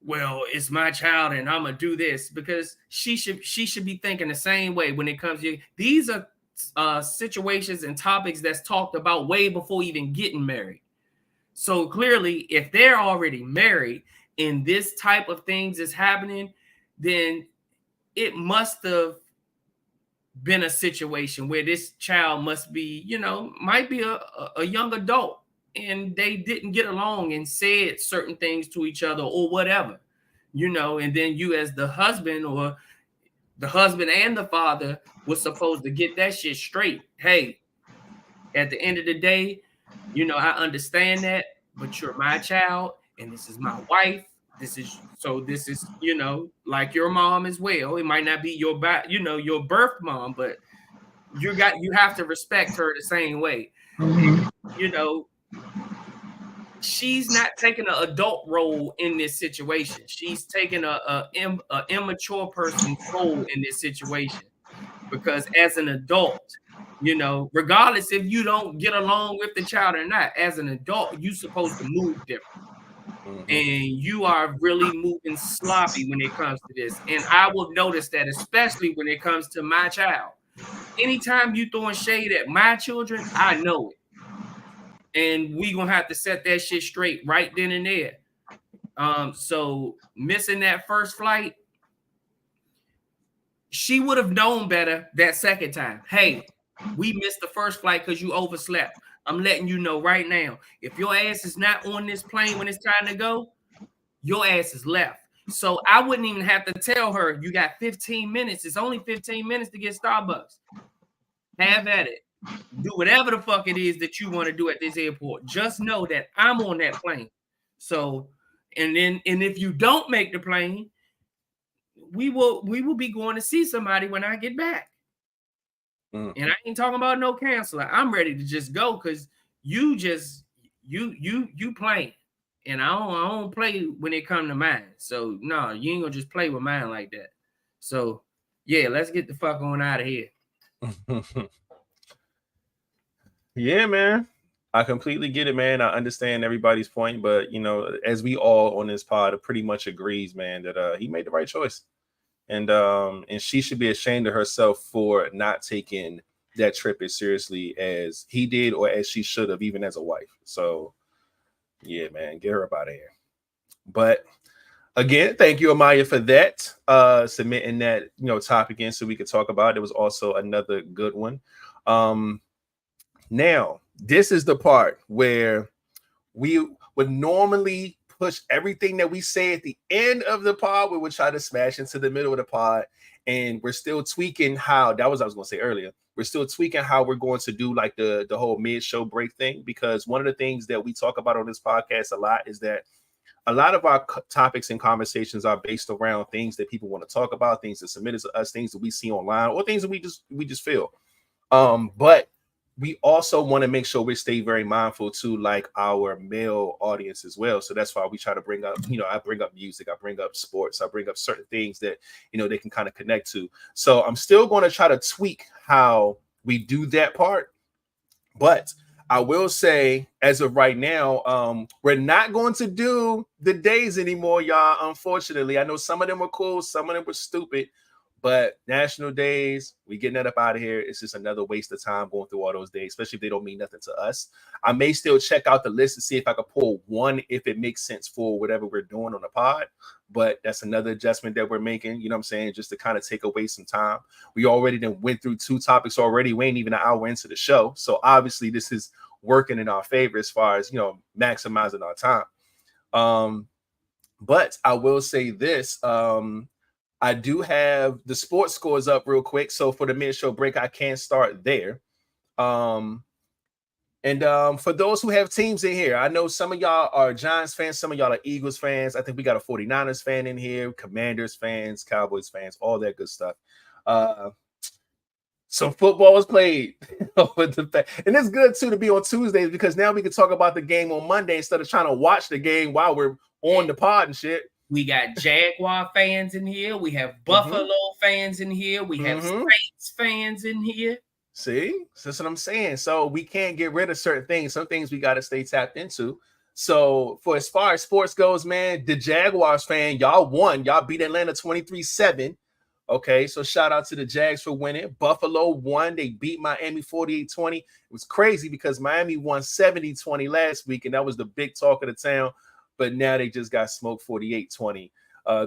well, it's my child and I'm gonna do this, because she should be thinking the same way when it comes to, these are situations and topics that's talked about way before even getting married. So clearly, if they're already married and this type of things is happening, then it must have been a situation where this child must be, you know, might be a young adult, and they didn't get along and said certain things to each other or whatever, you know, and then you as the husband, or the husband and the father, was supposed to get that shit straight. Hey, at the end of the day, you know, I understand that, but you're my child and this is my wife. This is, you know, like your mom as well. It might not be your birth mom, but you have to respect her the same way. You know, she's not taking an adult role in this situation. She's taking a immature person's role in this situation, because as an adult, you know, regardless if you don't get along with the child or not, as an adult, you're supposed to move different. And you are really moving sloppy when it comes to this. And I will notice that, especially when it comes to my child. Anytime you throwing shade at my children, I know it. And we gonna have to set that shit straight right then and there. So missing that first flight, she would have known better that second time. Hey, we missed the first flight because you overslept. I'm letting you know right now. If your ass is not on this plane when it's time to go, your ass is left. So I wouldn't even have to tell her you got 15 minutes. It's only 15 minutes to get Starbucks. Have at it. Do whatever the fuck it is that you want to do at this airport. Just know that I'm on that plane. So, and if you don't make the plane, we will be going to see somebody when I get back. And I ain't talking about no canceling. I'm ready to just go because you playing. And I don't play when it comes to mine. So no, you ain't gonna just play with mine like that. So yeah, let's get the fuck on out of here. Yeah, man. I completely get it, man. I understand everybody's point, but you know, as we all on this pod pretty much agrees, man, that he made the right choice. And she should be ashamed of herself for not taking that trip as seriously as he did or as she should have, even as a wife. So yeah, man, get her up out of here. But again, thank you, Amiyah, for that. Submitting that, you know, topic in so we could talk about it. It was also another good one. Now, this is the part where we would normally push everything that we say at the end of the pod. We would try to smash into the middle of the pod, and we're still tweaking how that was. I was going to say earlier. We're still tweaking how we're going to do like the whole mid-show break thing, because one of the things that we talk about on this podcast a lot is that a lot of our topics and conversations are based around things that people want to talk about, things that submitted to us, things that we see online, or things that we just feel. But we also want to make sure we stay very mindful to like our male audience as well. So that's why we try to bring up, you know, I bring up music, I bring up sports, I bring up certain things that, you know, they can kind of connect to. So I'm still going to try to tweak how we do that part. But I will say, as of right now, we're not going to do the days anymore, y'all. Unfortunately, I know some of them were cool, some of them were stupid. But national days, we getting that up out of here. It's just another waste of time going through all those days, especially if they don't mean nothing to us. I may still check out the list to see if I could pull one if it makes sense for whatever we're doing on the pod. But that's another adjustment that we're making, you know what I'm saying, just to kind of take away some time. We already then went through 2 topics already. We ain't even an hour into the show. So obviously this is working in our favor as far as, you know, maximizing our time. But I will say this. I do have the sports scores up real quick. So for the mid-show break, I can start there. For those who have teams in here, I know some of y'all are Giants fans, some of y'all are Eagles fans. I think we got a 49ers fan in here, Commanders fans, Cowboys fans, all that good stuff. Some football was played. And it's good, too, to be on Tuesdays because now we can talk about the game on Monday instead of trying to watch the game while we're on the pod and shit. We got Jaguar fans in here. We have Buffalo fans in here. We have Saints fans in here. See, that's what I'm saying. So we can't get rid of certain things. Some things we got to stay tapped into. So for as far as sports goes, man, the Jaguars fan, y'all won. Y'all beat Atlanta 23-7. Okay, so shout out to the Jags for winning. Buffalo won. They beat Miami 48-20. It was crazy because Miami won 70-20 last week, and that was the big talk of the town. But now they just got smoked 48-20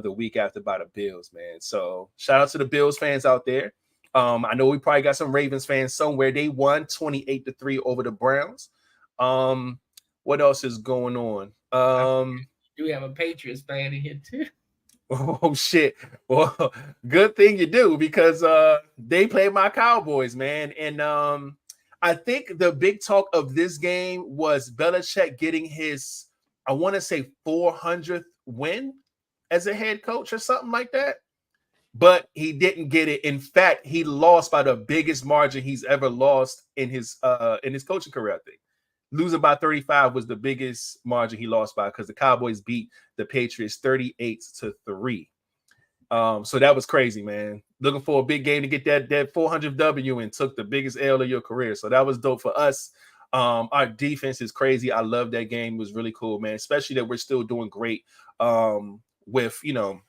the week after by the Bills, man. So shout out to the Bills fans out there. I know we probably got some Ravens fans somewhere. They won 28-3 over the Browns. What else is going on? We have a Patriots fan in here too. Oh shit. Well, good thing you do because they play my Cowboys, man. And I think the big talk of this game was Belichick getting his, I want to say 400th win as a head coach or something like that. But he didn't get it. In fact, he lost by the biggest margin he's ever lost in his coaching career, I think. Losing by 35 was the biggest margin he lost by because the Cowboys beat the Patriots 38-3. So that was crazy, man. Looking for a big game to get that 400th W and took the biggest L of your career. So that was dope for us. Our defense is crazy. I love that game. It was really cool, man. Especially that we're still doing great with, you know,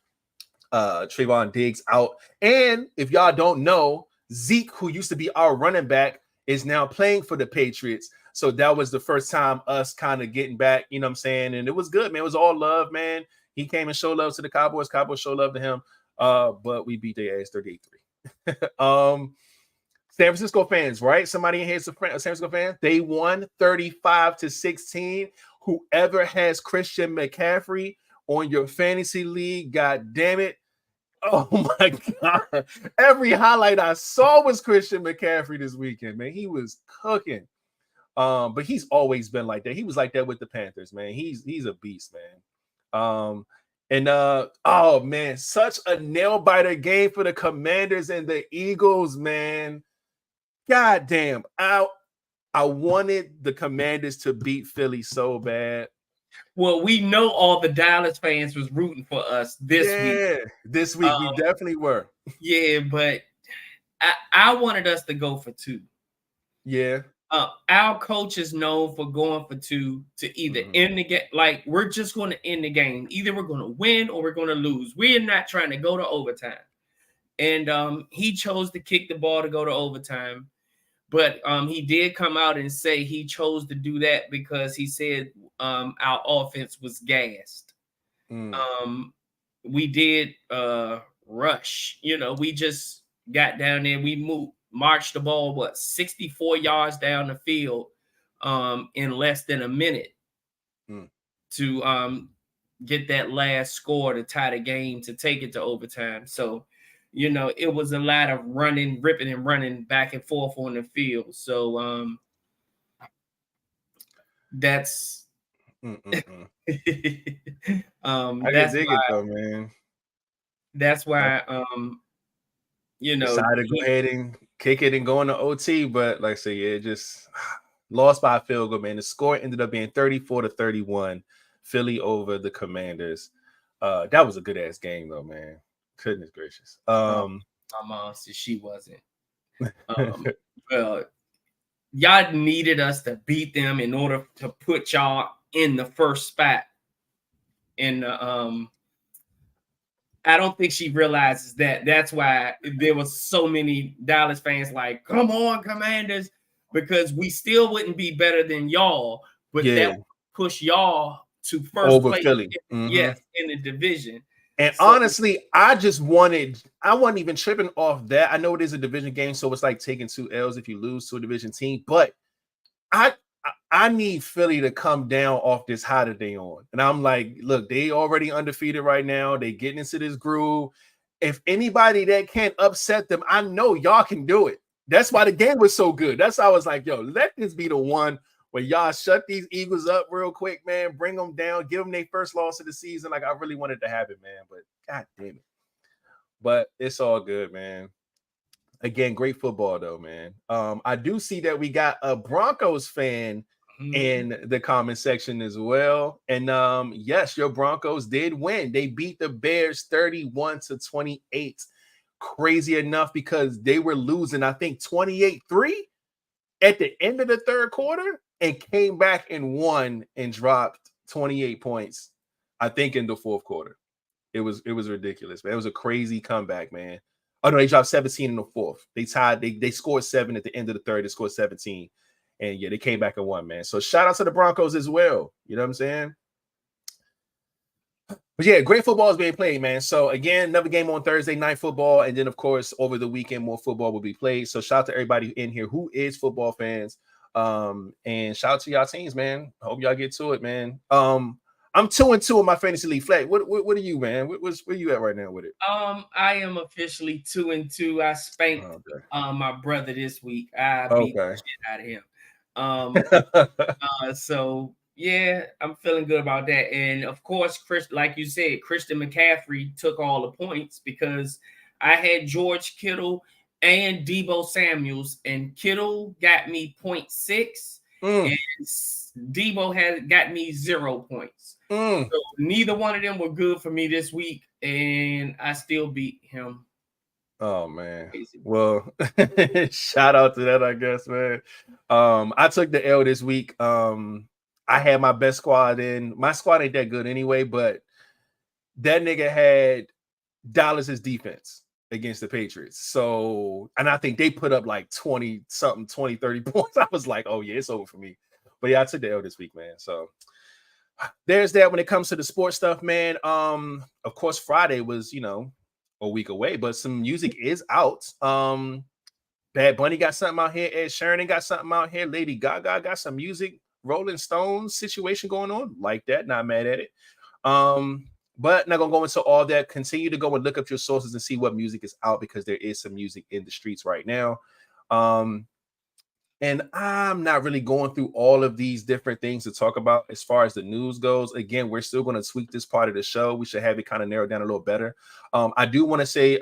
Trayvon Diggs out. And if y'all don't know, Zeke, who used to be our running back, is now playing for the Patriots. So that was the first time us kind of getting back, you know what I'm saying? And it was good, man. It was all love, man. He came and showed love to the Cowboys. Cowboys showed love to him. But we beat their ass 38-3. San Francisco fans, right? Somebody in here is a San Francisco fan. They won 35-16. Whoever has Christian McCaffrey on your fantasy league, god damn it. Oh my God. Every highlight I saw was Christian McCaffrey this weekend, man. He was cooking. But he's always been like that. He was like that with the Panthers, man. He's a beast, man. Oh man, such a nail biter game for the Commanders and the Eagles, man. God damn. I wanted the Commanders to beat Philly so bad. Well, we know all the Dallas fans was rooting for us this week. This week we definitely were. Yeah, but I wanted us to go for 2. Yeah. Our coach is known for going for 2 to either end the game. Like, we're just going to end the game. Either we're going to win or we're going to lose. We're not trying to go to overtime. And he chose to kick the ball to go to overtime. But he did come out and say he chose to do that because he said our offense was gassed. We did rush. You know, we just got down there. We marched the ball, 64 yards down the field in less than a minute to get that last score to tie the game, to take it to overtime. So, you know, it was a lot of running, ripping and running back and forth on the field. So that's I can dig it though, man. That's why you know, decided to go ahead and kick it and go into OT, but like I say, yeah, just lost by a field goal, man. The score ended up being 34-31, Philly over the Commanders. That was a good ass game though, man. Goodness gracious. My mom said she wasn't. Well, y'all needed us to beat them in order to put y'all in the first spot. And I don't think she realizes that. That's why there was so many Dallas fans like, come on, Commanders, because we still wouldn't be better than y'all, but that would push y'all to first over place. Philly. Yes, in the division. And honestly, I wasn't even tripping off that. I know it is a division game, so it's like taking 2 L's if you lose to a division team, but I need Philly to come down off this high that they on. And I'm like, look, they already undefeated right now. They getting into this groove. If anybody that can't upset them, I know y'all can do it. That's why the game was so good. That's why I was like, yo, let this be the one where y'all shut these Eagles up real quick, man. Bring them down. Give them their first loss of the season. Like, I really wanted to have it, man. But god damn it. But it's all good, man. Again, great football, though, man. I do see that we got a Broncos fan in the comment section as well. And yes, your Broncos did win. They beat the Bears 31-28. Crazy enough because they were losing, I think, 28-3 at the end of the third quarter and came back and won and dropped 28 points, I think, in the fourth quarter. It was ridiculous, man. It was a crazy comeback, man. Oh no, they dropped 17 in the fourth. They tied, they scored 7 at the end of the third. They scored 17. And yeah, they came back and won, man. So shout out to the Broncos as well. You know what I'm saying? But yeah, great football is being played, man. So again, another game on Thursday night football. And then, of course, over the weekend, more football will be played. So shout out to everybody in here who is football fans. And shout out to y'all teams, man. Hope y'all get to it, man. I'm 2-2 in my fantasy league flat. What are you, man? Where you at right now with it? I am officially 2-2. I spanked my brother this week. I beat the shit out of him. So yeah, I'm feeling good about that. And of course, Chris, like you said, Christian McCaffrey took all the points because I had George Kittle and Deebo Samuels, and Kittle got me 0.6 and Deebo had got me 0 points. So neither one of them were good for me this week, and I still beat him. Oh man. Well, shout out to that, I guess, man. I took the L this week. I had my best squad in. My squad ain't that good anyway, but that nigga had Dallas's defense against the Patriots. So, and I think they put up like 20, 30 points. I was like, oh yeah, it's over for me. But yeah, I took the L this week, man. So there's that when it comes to the sports stuff, man. Of course, Friday was, a week away, but some music is out. Bad Bunny got something out here. Ed Sheeran got something out here. Lady Gaga got some music. Rolling Stones situation going on. Like that. Not mad at it. But not gonna go into all that. Continue to go and look up your sources and see what music is out, because there is some music in the streets right now. And I'm not really going through all of these different things to talk about as far as the news goes. Again, we're still going to tweak this part of the show. We should have it kind of narrowed down a little better. I do want to say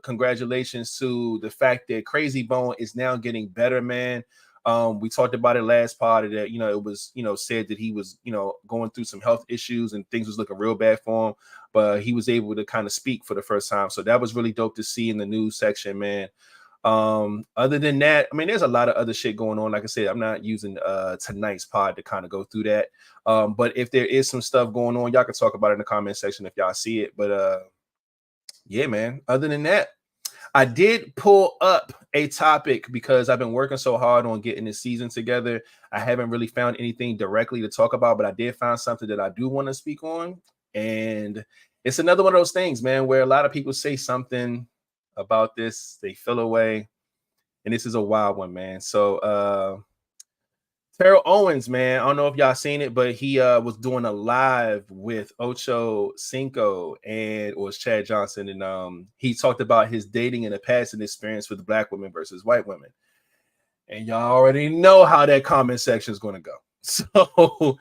congratulations to the fact that 𝐒𝐲𝐻 is now getting better, man. We talked about it last part that, it was, said that he was, going through some health issues and things was looking real bad for him, but he was able to kind of speak for the first time. So that was really dope to see in the news section, man. Other than that, I mean, there's a lot of other shit going on. Like I said, I'm not using tonight's pod to kind of go through that. But if there is some stuff going on, y'all can talk about it in the comment section if y'all see it. But yeah, man. Other than that, I did pull up a topic because I've been working so hard on getting this season together. I haven't really found anything directly to talk about, but I did find something that I do want to speak on. And it's another one of those things, man, where a lot of people say something about this, they feel away, and this is a wild one, man. So Terrell Owens, man, I don't know if y'all seen it, but he was doing a live with 𝐒𝐿 and or Chad Johnson, and he talked about his dating and a passing experience with black women versus white women, and y'all already know how that comment section is going to go. So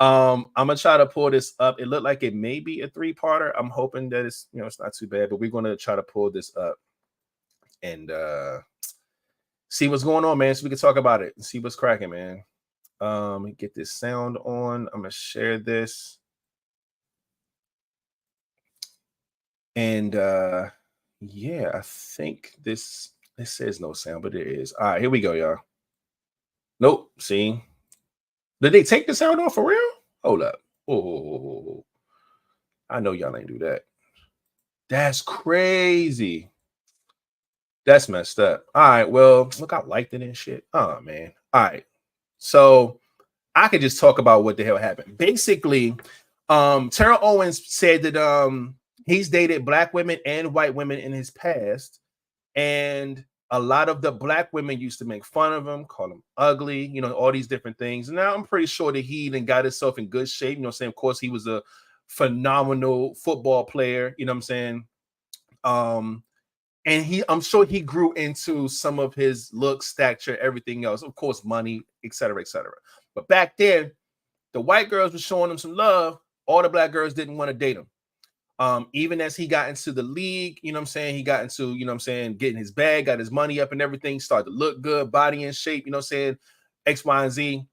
I'm gonna try to pull this up. It looked like it may be a 3-parter. I'm hoping that it's it's not too bad, but we're gonna try to pull this up and see what's going on, man, so we can talk about it and see what's cracking, man. Get this sound on. I'm gonna share this, and yeah, I think it says no sound, but it is. All right, here we go, y'all. Nope. See, did they take the sound off for real? Hold up. Oh, I know y'all ain't do that. That's crazy. That's messed up. All right, well, look, I liked it and shit. Oh, man. All right. So I could just talk about what the hell happened. Basically, Terrell Owens said that he's dated black women and white women in his past, and a lot of the black women used to make fun of him, call him ugly, all these different things. And now I'm pretty sure that he even got himself in good shape. Saying, of course, he was a phenomenal football player, I'm saying? And I'm sure he grew into some of his looks, stature, everything else, of course, money, etc., etc. But back then, the white girls were showing him some love. All the black girls didn't want to date him. Even as he got into the league, he got into, getting his bag, got his money up and everything, started to look good, body in shape, X, Y, and Z.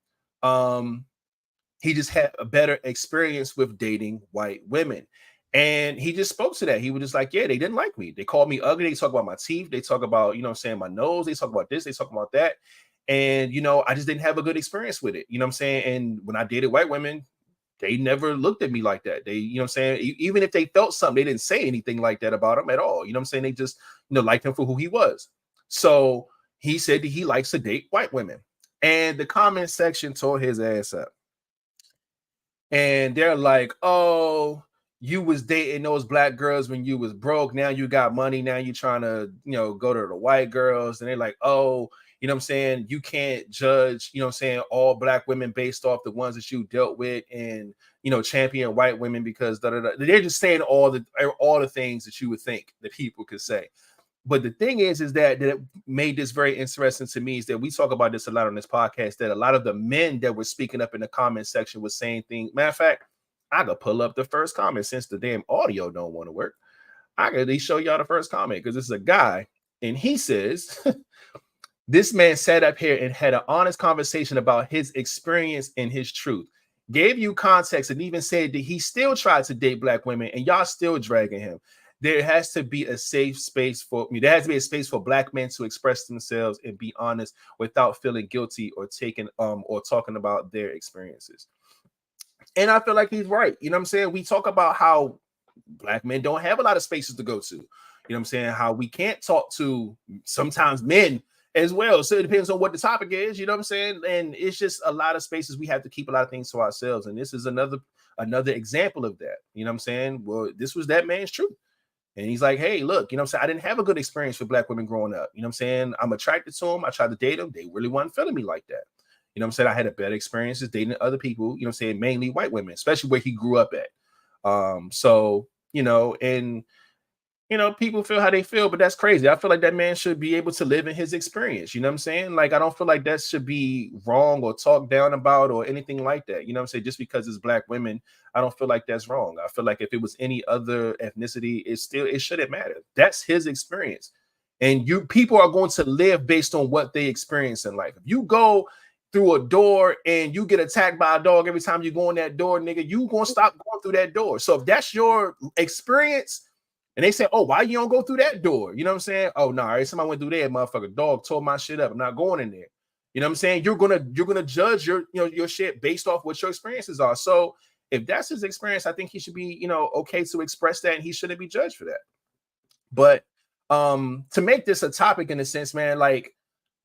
He just had a better experience with dating white women. And he just spoke to that. He was just like, yeah, they didn't like me. They called me ugly. They talk about my teeth. They talk about, my nose. They talk about this. They talk about that. And, I just didn't have a good experience with it. And when I dated white women, they never looked at me like that. They, even if they felt something, they didn't say anything like that about him at all. They just, liked him for who he was. So he said that he likes to date white women. And the comment section tore his ass up. And they're like, oh, you was dating those black girls when you was broke. Now you got money. Now you're trying to, go to the white girls. And they're like, oh, you can't judge, all black women based off the ones that you dealt with and, champion white women because they're just saying all the things that you would think that people could say. But the thing is that it made this very interesting to me is that we talk about this a lot on this podcast, that a lot of the men that were speaking up in the comment section was saying things. Matter of fact, I could pull up the first comment since the damn audio don't want to work. I could at least show y'all the first comment because this is a guy and he says, this man sat up here and had an honest conversation about his experience and his truth, gave you context and even said that he still tried to date black women and y'all still dragging him. There has to be a safe space there has to be a space for black men to express themselves and be honest without feeling guilty or talking about their experiences. And I feel like he's right. We talk about how black men don't have a lot of spaces to go to. How we can't talk to sometimes men as well. So it depends on what the topic is, And it's just a lot of spaces we have to keep a lot of things to ourselves. And this is another example of that. Well, this was that man's truth. And he's like, hey, look, you know what I'm saying? I didn't have a good experience with black women growing up. You know what I'm saying? I'm attracted to them. I tried to date them. They really weren't feeling me like that. You know what I'm saying? I had a better experiences dating other people, you know what I'm saying? Mainly white women, especially where he grew up at. So, you know, and, you know, people feel how they feel, but that's crazy. I feel like that man should be able to live in his experience. You know what I'm saying? Like, I don't feel like that should be wrong or talked down about or anything like that. You know what I'm saying? Just because it's black women, I don't feel like that's wrong. I feel like if it was any other ethnicity, it shouldn't matter. That's his experience. And people are going to live based on what they experience in life. If you go through a door and you get attacked by a dog every time you go in that door, nigga, you gonna stop going through that door. So if that's your experience, and they say, oh, why you don't go through that door? You know what I'm saying? Oh, no, every time I went through there, motherfucker, dog tore my shit up. I'm not going in there. You know what I'm saying? You're gonna judge your shit based off what your experiences are. So if that's his experience, I think he should be, okay to express that, and he shouldn't be judged for that. But to make this a topic in a sense, man, like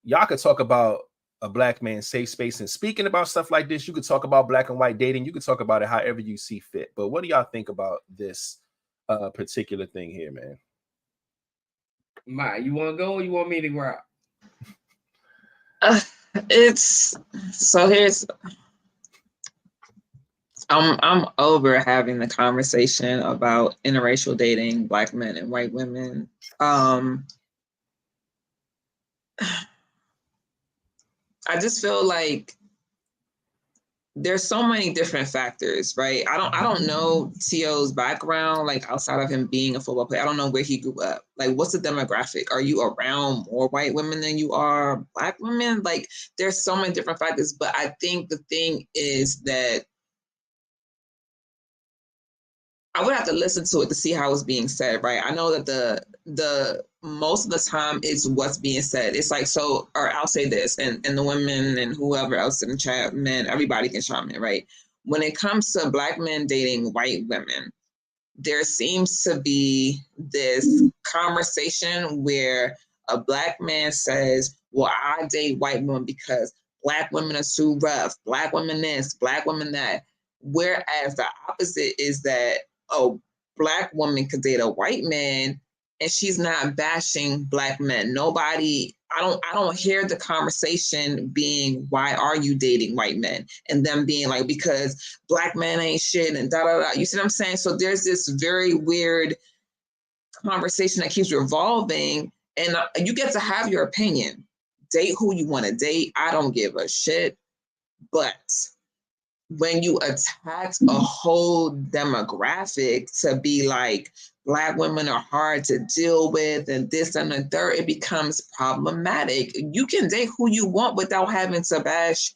y'all could talk about a black man's safe space, and speaking about stuff like this, you could talk about black and white dating. You could talk about it however you see fit. But what do y'all think about this particular thing here, man? You want to go or you want me to go out? I'm over having the conversation about interracial dating, black men and white women. I just feel like there's so many different factors, right? I don't know T.O.'s background, like outside of him being a football player. I don't know where he grew up. Like, what's the demographic? Are you around more white women than you are black women? Like, there's so many different factors. But I think the thing is that I would have to listen to it to see how it's being said, right? I know that the most of the time it's what's being said. It's like, so, or I'll say this, and the women and whoever else in the chat, men, everybody can chime in, right? When it comes to black men dating white women, there seems to be this conversation where a black man says, well, I date white women because black women are too rough, black women this, black women that. Whereas the opposite is that, oh, black woman could date a white man and she's not bashing black men. Nobody, I don't hear the conversation being, why are you dating white men? And them being like, because black men ain't shit and da da da. You see what I'm saying? So there's this very weird conversation that keeps revolving, and you get to have your opinion. Date who you want to date. I don't give a shit. But when you attack a whole demographic to be like, black women are hard to deal with and this and the third, it becomes problematic. You can date who you want without having to bash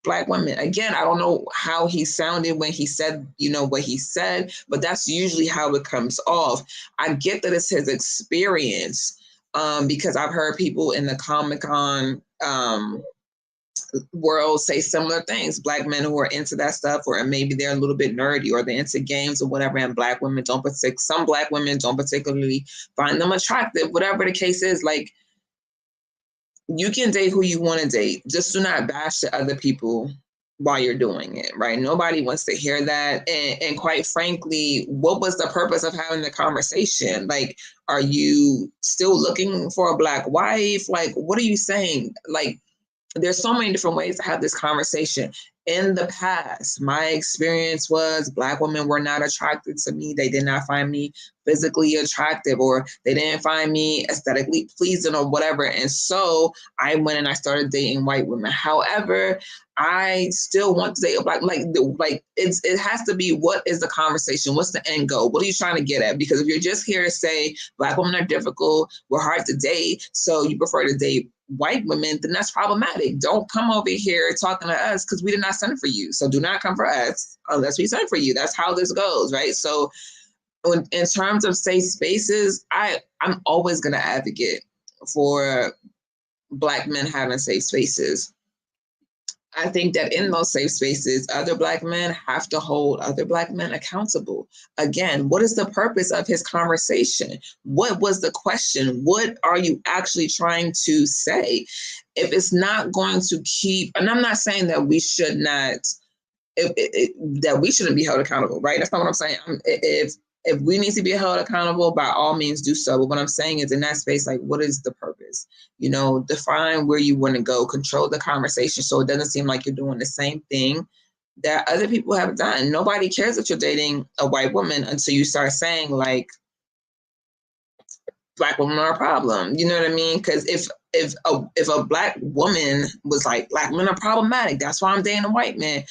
black women. Again, I don't know how he sounded when he said, what he said, but that's usually how it comes off. I get that it's his experience, because I've heard people in the Comic-Con world say similar things. Black men who are into that stuff, or maybe they're a little bit nerdy, or they're into games or whatever, and black women some black women don't particularly find them attractive, whatever the case is. Like, you can date who you want to date. Just do not bash the other people while you're doing it, right? Nobody wants to hear that. And quite frankly, what was the purpose of having the conversation? Like, are you still looking for a black wife? Like, what are you saying? Like, there's so many different ways to have this conversation. In the past, my experience was black women were not attracted to me. They did not find me physically attractive, or they didn't find me aesthetically pleasing or whatever. And so I went and I started dating white women. However, I still want to date a black, it has to be, what is the conversation? What's the end goal? What are you trying to get at? Because if you're just here to say black women are difficult, we're hard to date, so you prefer to date white women, then that's problematic. Don't come over here talking to us because we did not send for you. So do not come for us unless we send for you. That's how this goes, right? So in terms of safe spaces, I'm always going to advocate for black men having safe spaces. I think that in those safe spaces, other black men have to hold other black men accountable. Again, what is the purpose of his conversation? What was the question? What are you actually trying to say? If it's not going to keep, and I'm not saying that we should not, that we shouldn't be held accountable, right? That's not what I'm saying. If if we need to be held accountable, by all means do so. But what I'm saying is, in that space, like, what is the purpose? You know, define where you want to go, control the conversation so it doesn't seem like you're doing the same thing that other people have done. Nobody cares that you're dating a white woman until you start saying, like, Black women are a problem. You know what I mean? Because if a Black woman was like, Black men are problematic, that's why I'm dating a white man,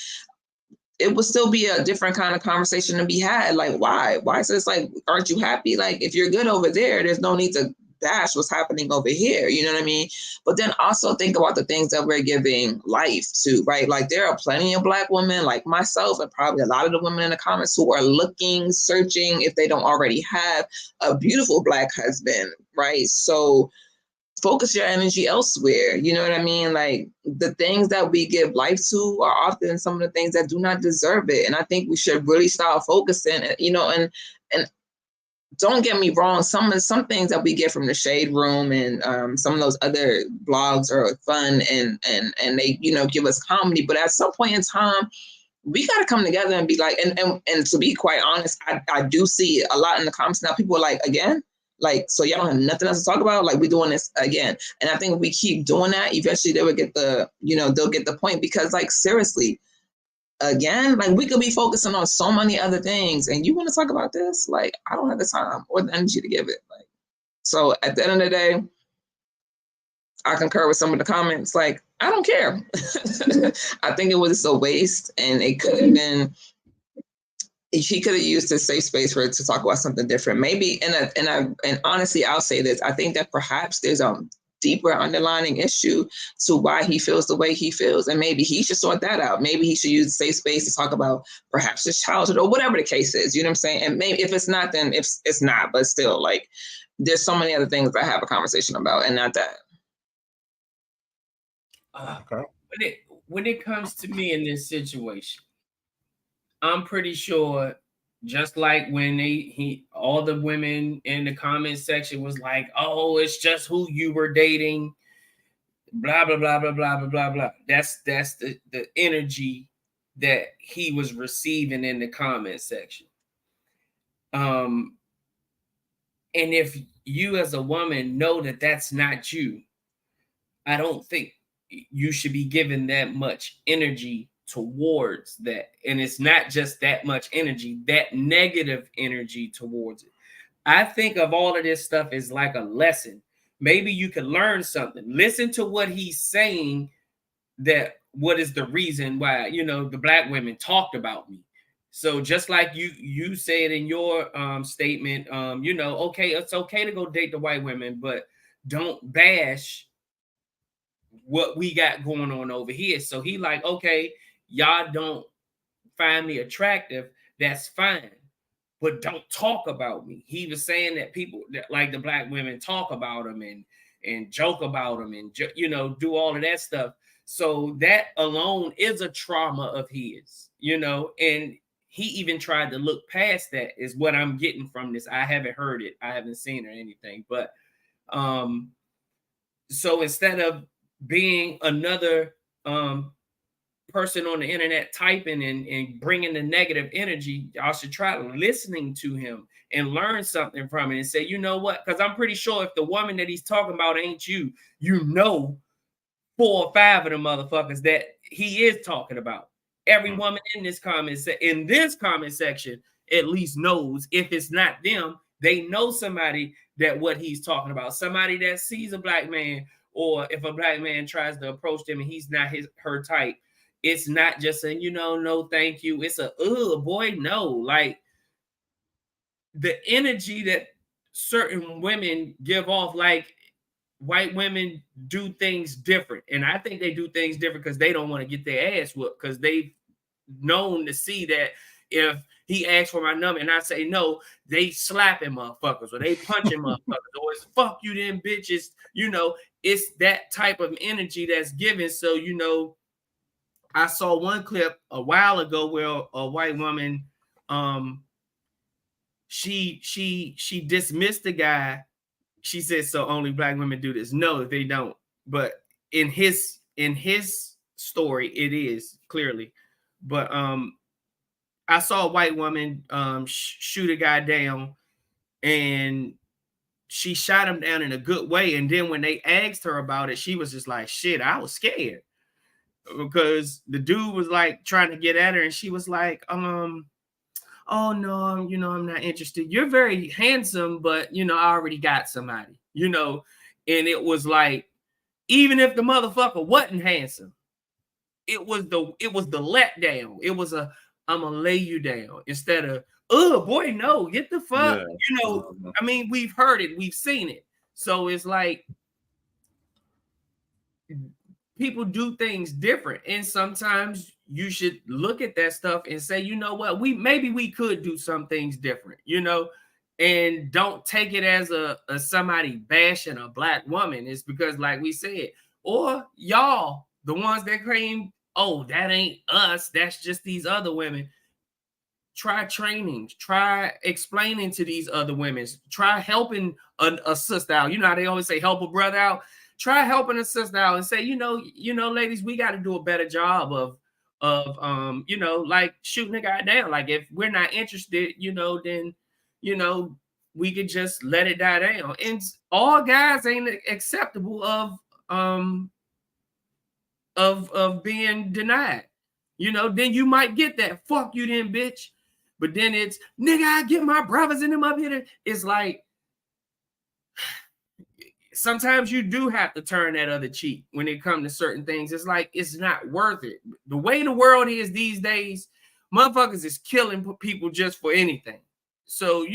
it would still be a different kind of conversation to be had. Like, why? Why? So it's like, aren't you happy? Like, if you're good over there, there's no need to dash what's happening over here. You know what I mean? But then also think about the things that we're giving life to, right? Like, there are plenty of Black women like myself and probably a lot of the women in the comments who are looking, searching, if they don't already have a beautiful Black husband, right? So focus your energy elsewhere. You know what I mean? Like, the things that we give life to are often some of the things that do not deserve it. And I think we should really start focusing, you know, and don't get me wrong, some things that we get from the Shade Room and some of those other blogs are fun and they, you know, give us comedy. But at some point in time, we got to come together and be like, and to be quite honest, I do see a lot in the comments now. People are like, again? Like, so y'all don't have nothing else to talk about? Like, we're doing this again. And I think if we keep doing that, eventually they will get the, you know, they'll get the point. Because, like, seriously, again, like, we could be focusing on so many other things. And you want to talk about this? Like, I don't have the time or the energy to give it. Like, so at the end of the day, I concur with some of the comments. Like, I don't care. I think it was a waste, and it could have been, he could have used his safe space for it to talk about something different. Maybe, and honestly, I'll say this. I think that perhaps there's a deeper underlying issue to why he feels the way he feels. And maybe he should sort that out. Maybe he should use the safe space to talk about perhaps his childhood or whatever the case is. You know what I'm saying? And maybe if it's not, then it's not. But still, like, there's so many other things that I have a conversation about, and not that. Okay. When it comes to me in this situation, I'm pretty sure, just like when all the women in the comment section was like, oh, it's just who you were dating, blah, blah, blah, blah, blah, blah, blah, blah. That's the energy that he was receiving in the comment section. And if you as a woman know that that's not you, I don't think you should be given that much energy towards that. And it's not just that much energy, that negative energy towards it. I think of all of this stuff as like a lesson. Maybe you could learn something. Listen to what he's saying, that what is the reason why, you know, the Black women talked about me. So just like you said in your statement, you know, okay, it's okay to go date the white women, but don't bash what we got going on over here. So he like, okay, y'all don't find me attractive, that's fine, but don't talk about me. He was saying that people that, like, the Black women, talk about him and joke about him and, you know, do all of that stuff. So that alone is a trauma of his, you know, and he even tried to look past that, is what I'm getting from this. I haven't heard it, I haven't seen or anything, but so instead of being another person on the internet typing and bringing the negative energy, y'all should try listening to him and learn something from it and say, you know what? Because I'm pretty sure if the woman that he's talking about ain't you, you know 4 or 5 of the motherfuckers that he is talking about. Every woman in this comment section at least knows, if it's not them, they know somebody that what he's talking about, somebody that sees a Black man, or if a Black man tries to approach them and he's not her type, it's not just saying, you know, no, thank you. It's a, oh boy, no. Like, the energy that certain women give off, like, white women do things different. And I think they do things different because they don't want to get their ass whooped, because they've known to see that if he asks for my number and I say no, they slapping motherfuckers or they punching motherfuckers, or it's fuck you them bitches. You know, it's that type of energy that's given. So, you know, I saw one clip a while ago where a white woman, she dismissed the guy. She said, so only Black women do this. No, they don't. But in his story, it is clearly. But I saw a white woman shoot a guy down, and she shot him down in a good way. And then when they asked her about it, she was just like, shit, I was scared. Because the dude was like trying to get at her, and she was like, oh no, I'm not interested. You're very handsome, but I already got somebody, and it was like, even if the motherfucker wasn't handsome, it was the letdown. It was I'm gonna lay you down instead of, oh boy, no, get the fuck. Yeah. I mean, we've heard it, we've seen it. So it's like people do things different, and sometimes you should look at that stuff and say, you know what, maybe we could do some things different, and don't take it as a somebody bashing a black woman. It's because, like we said, or y'all, the ones that claim, oh, that ain't us, that's just these other women. Try training, try explaining to these other women, try helping a sister out. How they always say, help a brother out. Try helping a sister out and say, ladies, we got to do a better job of like shooting a guy down. Like, if we're not interested, then, we could just let it die down. And all guys ain't acceptable of being denied. Then you might get that, fuck you then, bitch. But then it's, nigga, I get my brothers in them up here. It's like, sometimes you do have to turn that other cheek when it comes to certain things. It's like, it's not worth it. The way the world is these days, motherfuckers is killing people just for anything. So,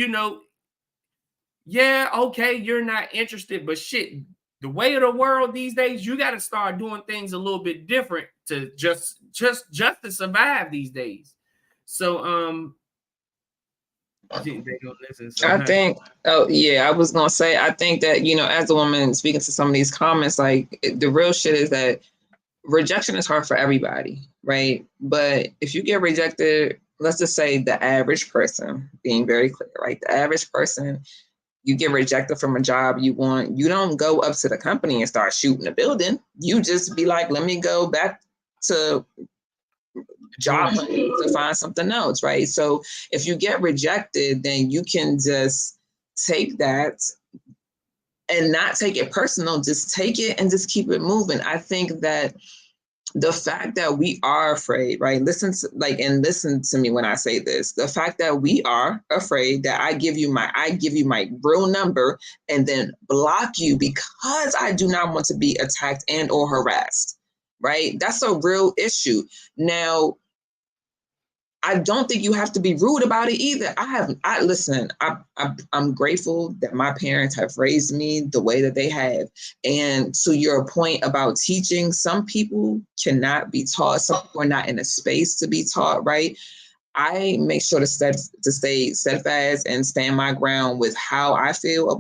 yeah, okay, you're not interested, but shit, the way of the world these days, you got to start doing things a little bit different to just to survive these days. So, I think, I was gonna say, I think that, as a woman speaking to some of these comments, like, the real shit is that rejection is hard for everybody, right? But if you get rejected, let's just say the average person, being very clear, right? The average person, you get rejected from a job you want, you don't go up to the company and start shooting the building. You just be like, let me go back to job hunting to find something else, right? So if you get rejected, then you can just take that and not take it personal, just take it and just keep it moving. I think that the fact that we are afraid, right? Listen to me when I say this. The fact that we are afraid that I give you my real number and then block you because I do not want to be attacked and or harassed, right? That's a real issue. Now, I don't think you have to be rude about it either. I'm grateful that my parents have raised me the way that they have. And to your point about teaching, some people cannot be taught. Some people are not in a space to be taught, right? I make sure to stay steadfast and stand my ground with how I feel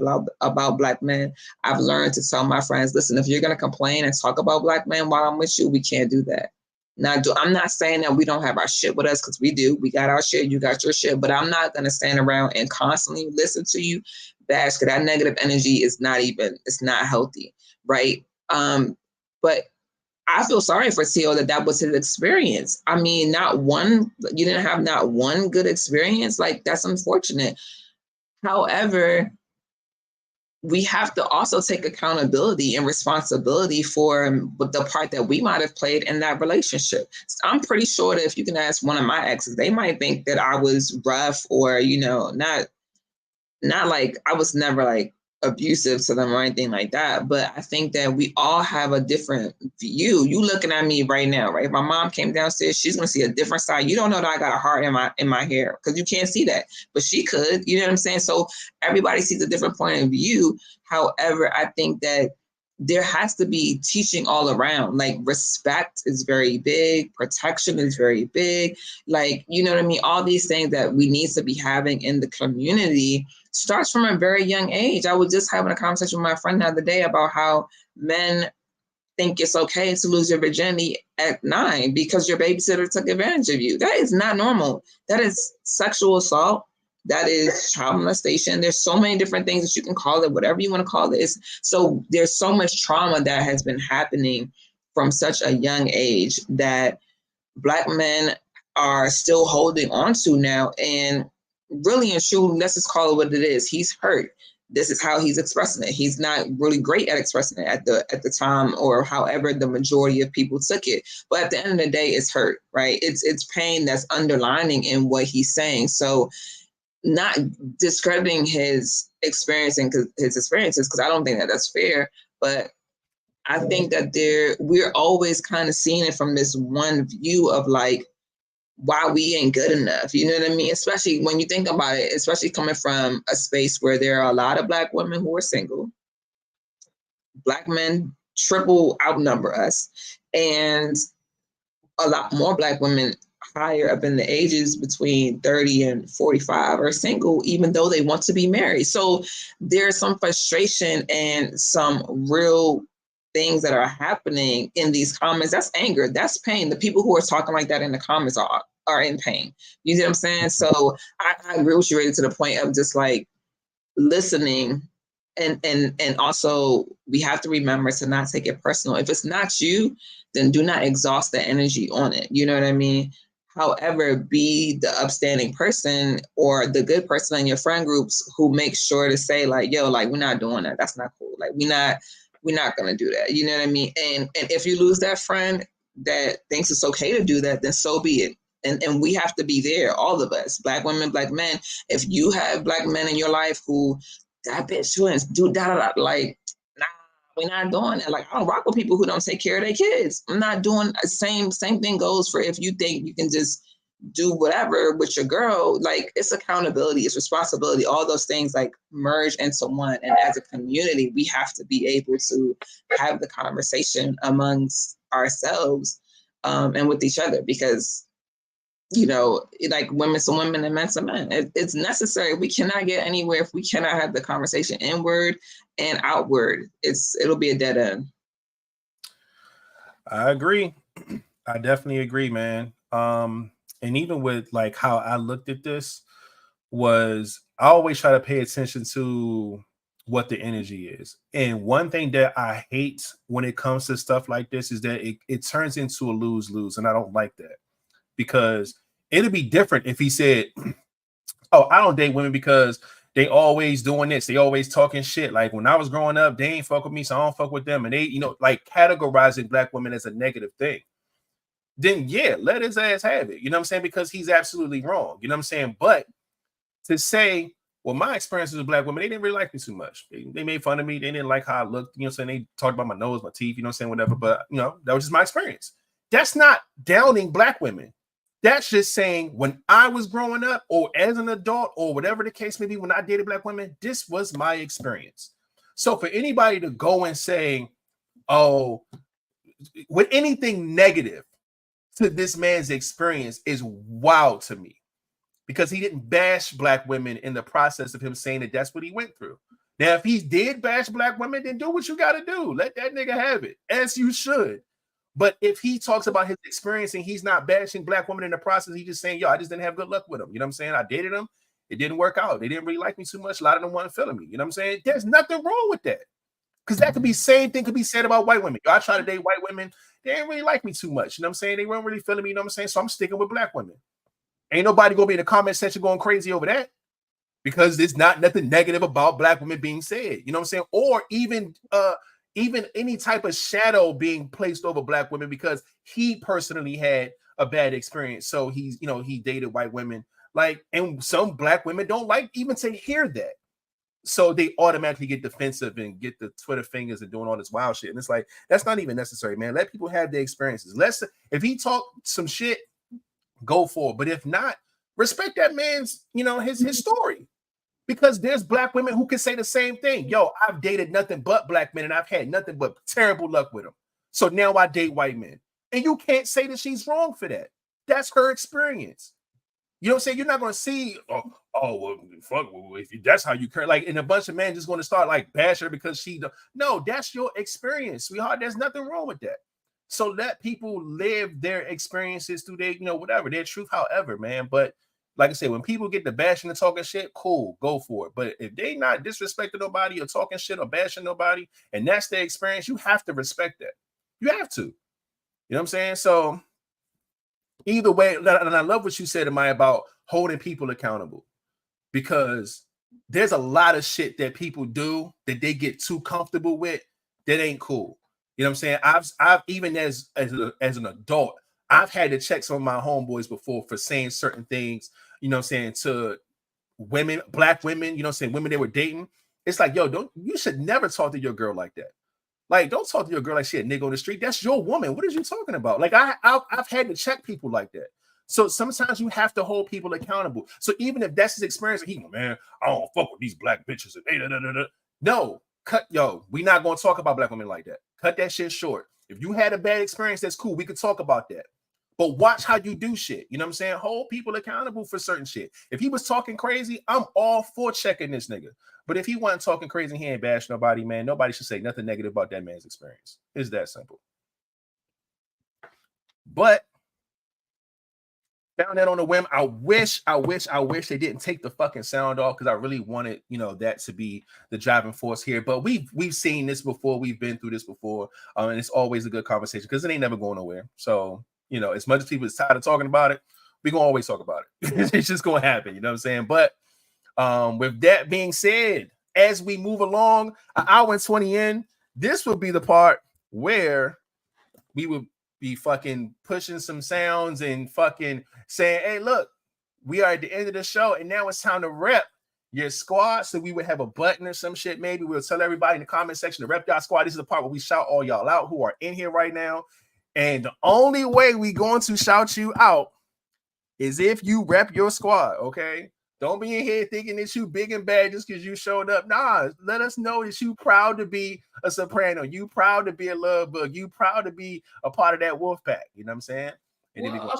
about Black men. I've learned to tell my friends, listen, if you're going to complain and talk about Black men while I'm with you, we can't do that. Now, I'm not saying that we don't have our shit with us, because we do. We got our shit, you got your shit, but I'm not going to stand around and constantly listen to you bash, because that negative energy is it's not healthy, right? But I feel sorry for T.O. that was his experience. I mean, you didn't have not one good experience. Like, that's unfortunate. However, we have to also take accountability and responsibility for the part that we might have played in that relationship. I'm pretty sure that if you can ask one of my exes, they might think that I was rough or, not like, I was never like abusive to them or anything like that. But I think that we all have a different view. You looking at me right now, right? If my mom came downstairs, she's going to see a different side. You don't know that I got a heart in my hair, because you can't see that, but she could, you know what I'm saying? So everybody sees a different point of view. However, I think that there has to be teaching all around. Like, respect is very big. Protection is very big. Like, you know what I mean? All these things that we need to be having in the community starts from a very young age. I was just having a conversation with my friend the other day about how men think it's okay to lose your virginity at 9 because your babysitter took advantage of you. That is not normal. That is sexual assault. That is child molestation. There's so many different things that you can call it, whatever you want to call it. So there's so much trauma that has been happening from such a young age that Black men are still holding on to now. And really and truly, let's just call it what it is. He's hurt. This is how he's expressing it. He's not really great at expressing it at the time, or however the majority of people took it. But at the end of the day, it's hurt, right? It's pain that's underlining in what he's saying. So not discrediting his experience and his experiences, because I don't think that that's fair. But I think that we're always kind of seeing it from this one view of like, why we ain't good enough. You know what I mean? Especially when you think about it, especially coming from a space where there are a lot of Black women who are single. Black men triple outnumber us, and a lot more Black women higher up in the ages between 30 and 45 are single, even though they want to be married. So there's some frustration and some real things that are happening in these comments. That's anger, that's pain. The people who are talking like that in the comments are in pain. You see what I'm saying? So I agree with you, Rita, to the point of just like listening, and also we have to remember to not take it personal. If it's not you, then do not exhaust the energy on it. You know what I mean? However, be the upstanding person or the good person in your friend groups who makes sure to say like, yo, like, we're not doing that. That's not cool. Like, we're not going to do that. You know what I mean? And if you lose that friend that thinks it's okay to do that, then so be it. And we have to be there, all of us, Black women, Black men. If you have Black men in your life who, that bitch shouldn't do that, like, nah, we're not doing that. Like, I don't rock with people who don't take care of their kids. I'm not doing the same thing goes for if you think you can just do whatever with your girl. Like, it's accountability, it's responsibility, all those things like merge into one. And as a community, we have to be able to have the conversation amongst ourselves and with each other, because, you know, like, women to women and men to men, it's necessary. We cannot get anywhere if we cannot have the conversation inward and outward. It'll be a dead end. I agree. I definitely agree, man. And even with like how I looked at this was, I always try to pay attention to what the energy is. And one thing that I hate when it comes to stuff like this is that it turns into a lose-lose. And I don't like that, because it'd be different if he said, oh, I don't date women because they always doing this. They always talking shit. Like, when I was growing up, they ain't fuck with me, so I don't fuck with them. And they, you know, like categorizing Black women as a negative thing. Then yeah, let his ass have it. You know what I'm saying? Because he's absolutely wrong. You know what I'm saying? But to say, well, my experiences with Black women, they didn't really like me too much. They made fun of me. They didn't like how I looked. You know what I'm saying? They talked about my nose, my teeth, you know what I'm saying? Whatever. But, you know, that was just my experience. That's not downing Black women. That's just saying, when I was growing up, or as an adult, or whatever the case may be, when I dated Black women, this was my experience. So for anybody to go and say, oh, with anything negative to this man's experience is wild to me, because he didn't bash Black women in the process of him saying that that's what he went through. Now, if he did bash Black women, then do what you got to do. Let that nigga have it, as you should. But if he talks about his experience and he's not bashing Black women in the process, he's just saying, yo, I just didn't have good luck with them. You know what I'm saying? I dated them. It didn't work out. They didn't really like me too much. A lot of them weren't feeling me. You know what I'm saying? There's nothing wrong with that. Because that could be same thing could be said about white women. Yo, I try to date white women. They didn't really like me too much. You know what I'm saying? They weren't really feeling me. You know what I'm saying? So I'm sticking with Black women. Ain't nobody going to be in the comment section going crazy over that, because there's not nothing negative about Black women being said. You know what I'm saying? Or even any type of shadow being placed over Black women because he personally had a bad experience. So he's, you know, he dated white women. Like, and some Black women don't like even to hear that. So they automatically get defensive and get the Twitter fingers and doing all this wild shit. And it's like, that's not even necessary, man. Let people have their experiences. If he talk some shit, go for it. But if not, respect that man's, you know, his story. Because there's Black women who can say the same thing. Yo, I've dated nothing but Black men and I've had nothing but terrible luck with them. So now I date white men. And you can't say that she's wrong for that. That's her experience. You know what I'm saying? You're not going to see, well, fuck, if that's how you care. Like, and a bunch of men just going to start like bash her because no, that's your experience, sweetheart. There's nothing wrong with that. So let people live their experiences through their, you know, whatever, their truth, however, man. But like I said, when people get the bashing and talking shit, cool, go for it. But if they not disrespecting nobody or talking shit or bashing nobody, and that's their experience, you have to respect that. You have to. You know what I'm saying? So either way, and I love what you said, Amiyah, about holding people accountable, because there's a lot of shit that people do that they get too comfortable with that ain't cool. You know what I'm saying? I've even as an adult, I've had to check some of my homeboys before for saying certain things, you know what I'm saying, to women, black women, you know what I'm saying, women they were dating. It's like, yo, you should never talk to your girl like that. Like, don't talk to your girl like she a nigga on the street. That's your woman. What are you talking about? Like, I've had to check people like that. So sometimes you have to hold people accountable. So even if that's his experience, man, I don't fuck with these black bitches. No, we not gonna talk about black women like that. Cut that shit short. If you had a bad experience, that's cool. We could talk about that. But watch how you do shit. You know what I'm saying? Hold people accountable for certain shit. If he was talking crazy, I'm all for checking this nigga. But if he wasn't talking crazy, he ain't bash nobody, man. Nobody should say nothing negative about that man's experience. It's that simple. But found that on a whim. I wish they didn't take the fucking sound off, because I really wanted, that to be the driving force here. But we've seen this before. We've been through this before. And it's always a good conversation because it ain't never going nowhere. So, as much as people is tired of talking about it, we're going to always talk about it. It's just going to happen. You know what I'm saying? But with that being said, as we move along, an hour and 20 in, this would be the part where we would be fucking pushing some sounds and fucking saying, hey, look, we are at the end of the show, and now it's time to rep your squad. So we would have a button or some shit. Maybe we'll tell everybody in the comment section to rep y'all squad. This is the part where we shout all y'all out who are in here right now. And the only way we going to shout you out is if you rep your squad, okay? Don't be in here thinking that you big and bad just because you showed up. Nah, let us know that you proud to be a soprano. You proud to be a love bug. You proud to be a part of that wolf pack. You know what I'm saying? And well,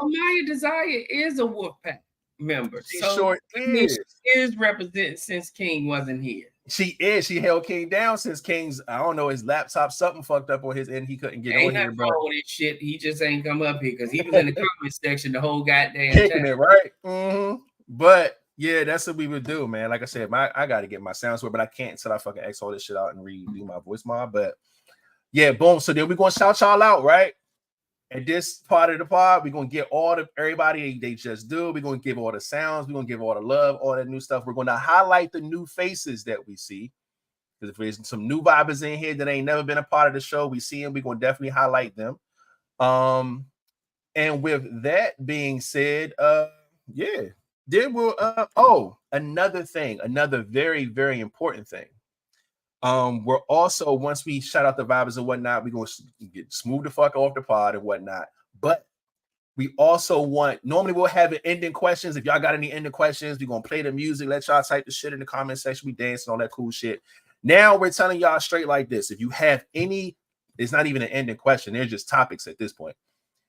Amiyah Deziire is a wolf pack member. She sure is. She is represented since King wasn't here. She is. She held King down since King's, I don't know, his laptop, something fucked up on his end. He couldn't get on here, bro. This shit. He just ain't come up here because he was in the comment section the whole goddamn kicking time. It, right? Mm-hmm. But yeah, that's what we would do, man. Like I said, I got to get my sounds but I can't until I fucking X all this shit out and redo my voice mod. But yeah, boom. So then we're going to shout y'all out, right? At this part of the pod, we're going to get everybody they just do. We're going to give all the sounds. We're going to give all the love, all that new stuff. We're going to highlight the new faces that we see. Because if there's some new vibers in here that ain't never been a part of the show, we see them. We're going to definitely highlight them. And with that being said, yeah. Then we'll another thing, another very, very important thing. We're also, once we shout out the vibers and whatnot, we're gonna get smooth the fuck off the pod and whatnot. But we also normally we'll have ending questions. If y'all got any ending questions, we're gonna play the music, let y'all type the shit in the comment section. We dancing, all that cool shit. Now we're telling y'all straight like this. If you have any, it's not even an ending question, they're just topics at this point.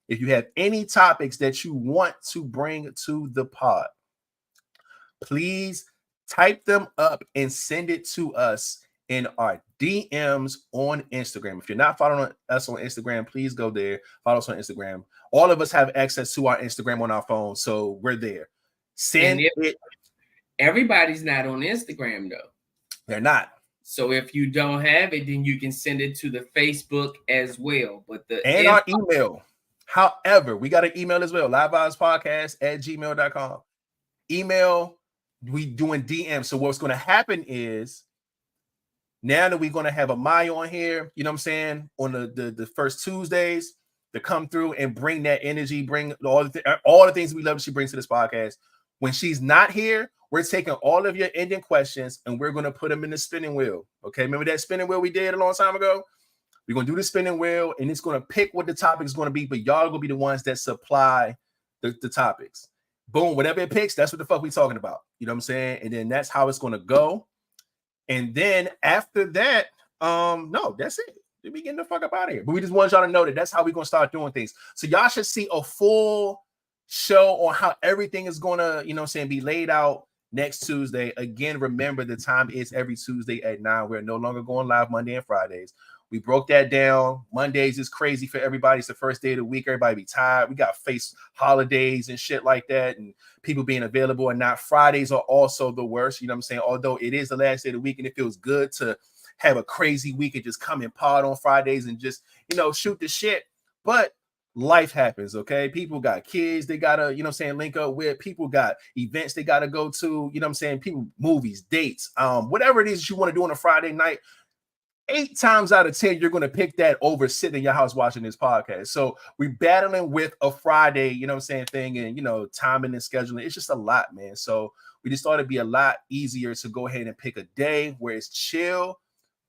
If you have any topics that you want to bring to the pod, please type them up and send it to us in our DMs on Instagram. If you're not following us on Instagram, please go there. Follow us on Instagram. All of us have access to our Instagram on our phone, so we're there. Send it. Everybody's not on Instagram, though. They're not. So if you don't have it, then you can send it to the Facebook as well. But our email. However, we got an email as well, LiveVibezPodcast@gmail.com. Email. We doing DM. So what's going to happen is now that we're going to have Amiyah on here, you know what I'm saying, on the first Tuesdays to come through and bring that energy, bring all the things we love she brings to this podcast. When she's not here, we're taking all of your ending questions and we're going to put them in the spinning wheel. Okay, remember that spinning wheel we did a long time ago? We're going to do the spinning wheel and it's going to pick what the topic is going to be, but y'all are going to be the ones that supply the topics. Boom, whatever it picks, that's what the fuck we talking about. You know what I'm saying? And then that's how it's going to go. And then after that, no, that's it. We getting the fuck up out of here. But we just want y'all to know that that's how we're going to start doing things. So y'all should see a full show on how everything is going to, you know what I'm saying, be laid out next Tuesday. Again, remember the time is every Tuesday at 9. We're no longer going live Monday and Fridays. We broke that down. Mondays is crazy for everybody. It's the first day of the week. Everybody be tired. We got face holidays and shit like that and people being available and not. Fridays are also the worst. You know what I'm saying? Although it is the last day of the week and it feels good to have a crazy week and just come and pod on Fridays and just, you know, shoot the shit. But life happens, okay? People got kids they gotta, you know what I'm saying, link up with. People got events they gotta go to, you know what I'm saying? People, movies, dates, whatever it is you want to do on a Friday night. 8 times out of 10, you're going to pick that over sitting in your house watching this podcast. So we're battling with a Friday, you know what I'm saying, thing, and, you know, timing and scheduling. It's just a lot, man. So we just thought it'd be a lot easier to go ahead and pick a day where it's chill,